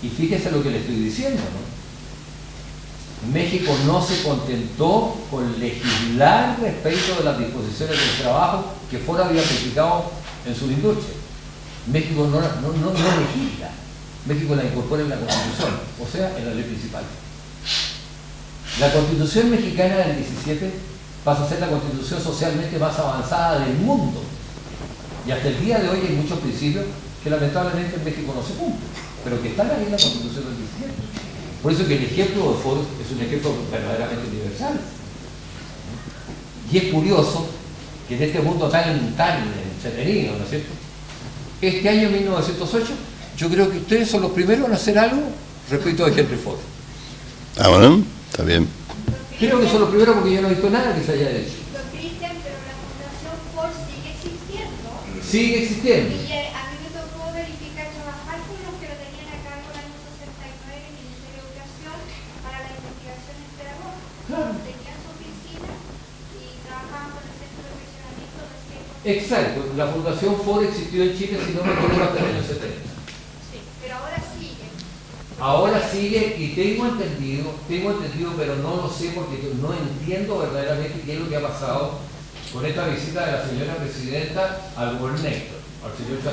Y fíjese lo que le estoy diciendo, ¿no? México no se contentó con legislar respecto de las disposiciones del trabajo que Ford había aplicado en su industria. México no legisla, México la incorpora en la Constitución, o sea, en la ley principal. La Constitución mexicana del 17 pasa a ser la constitución socialmente más avanzada del mundo. Y hasta el día de hoy hay muchos principios que lamentablemente en México no se cumplen, pero que están ahí en la Constitución del 17. Por eso que el ejemplo de Ford es un ejemplo verdaderamente universal. Y es curioso que en este mundo tan entretenido, ¿no es cierto? Este año 1908, yo creo que ustedes son los primeros en hacer algo respecto a Henry Ford.
Ah, bueno, está bien.
Creo que son los primeros porque yo no he visto nada que se haya hecho.
Don Cristian, pero la Fundación Ford sigue existiendo.
Sigue existiendo.
Y a mí me tocó verificar, trabajar con los que lo tenían a cargo el año 69 en el Ministerio de Educación para la investigación pedagógica.
Claro.
Tenían su oficina y trabajaban con el centro de perfeccionamiento de ciertos.
Exacto, la Fundación Ford existió en Chile, si no me equivoco, hasta el año 70.
Sí, pero ahora sigue.
Ahora sigue y tengo entendido, pero no lo sé porque no entiendo verdaderamente qué es lo que ha pasado con esta visita de la señora presidenta al gobernador, al señor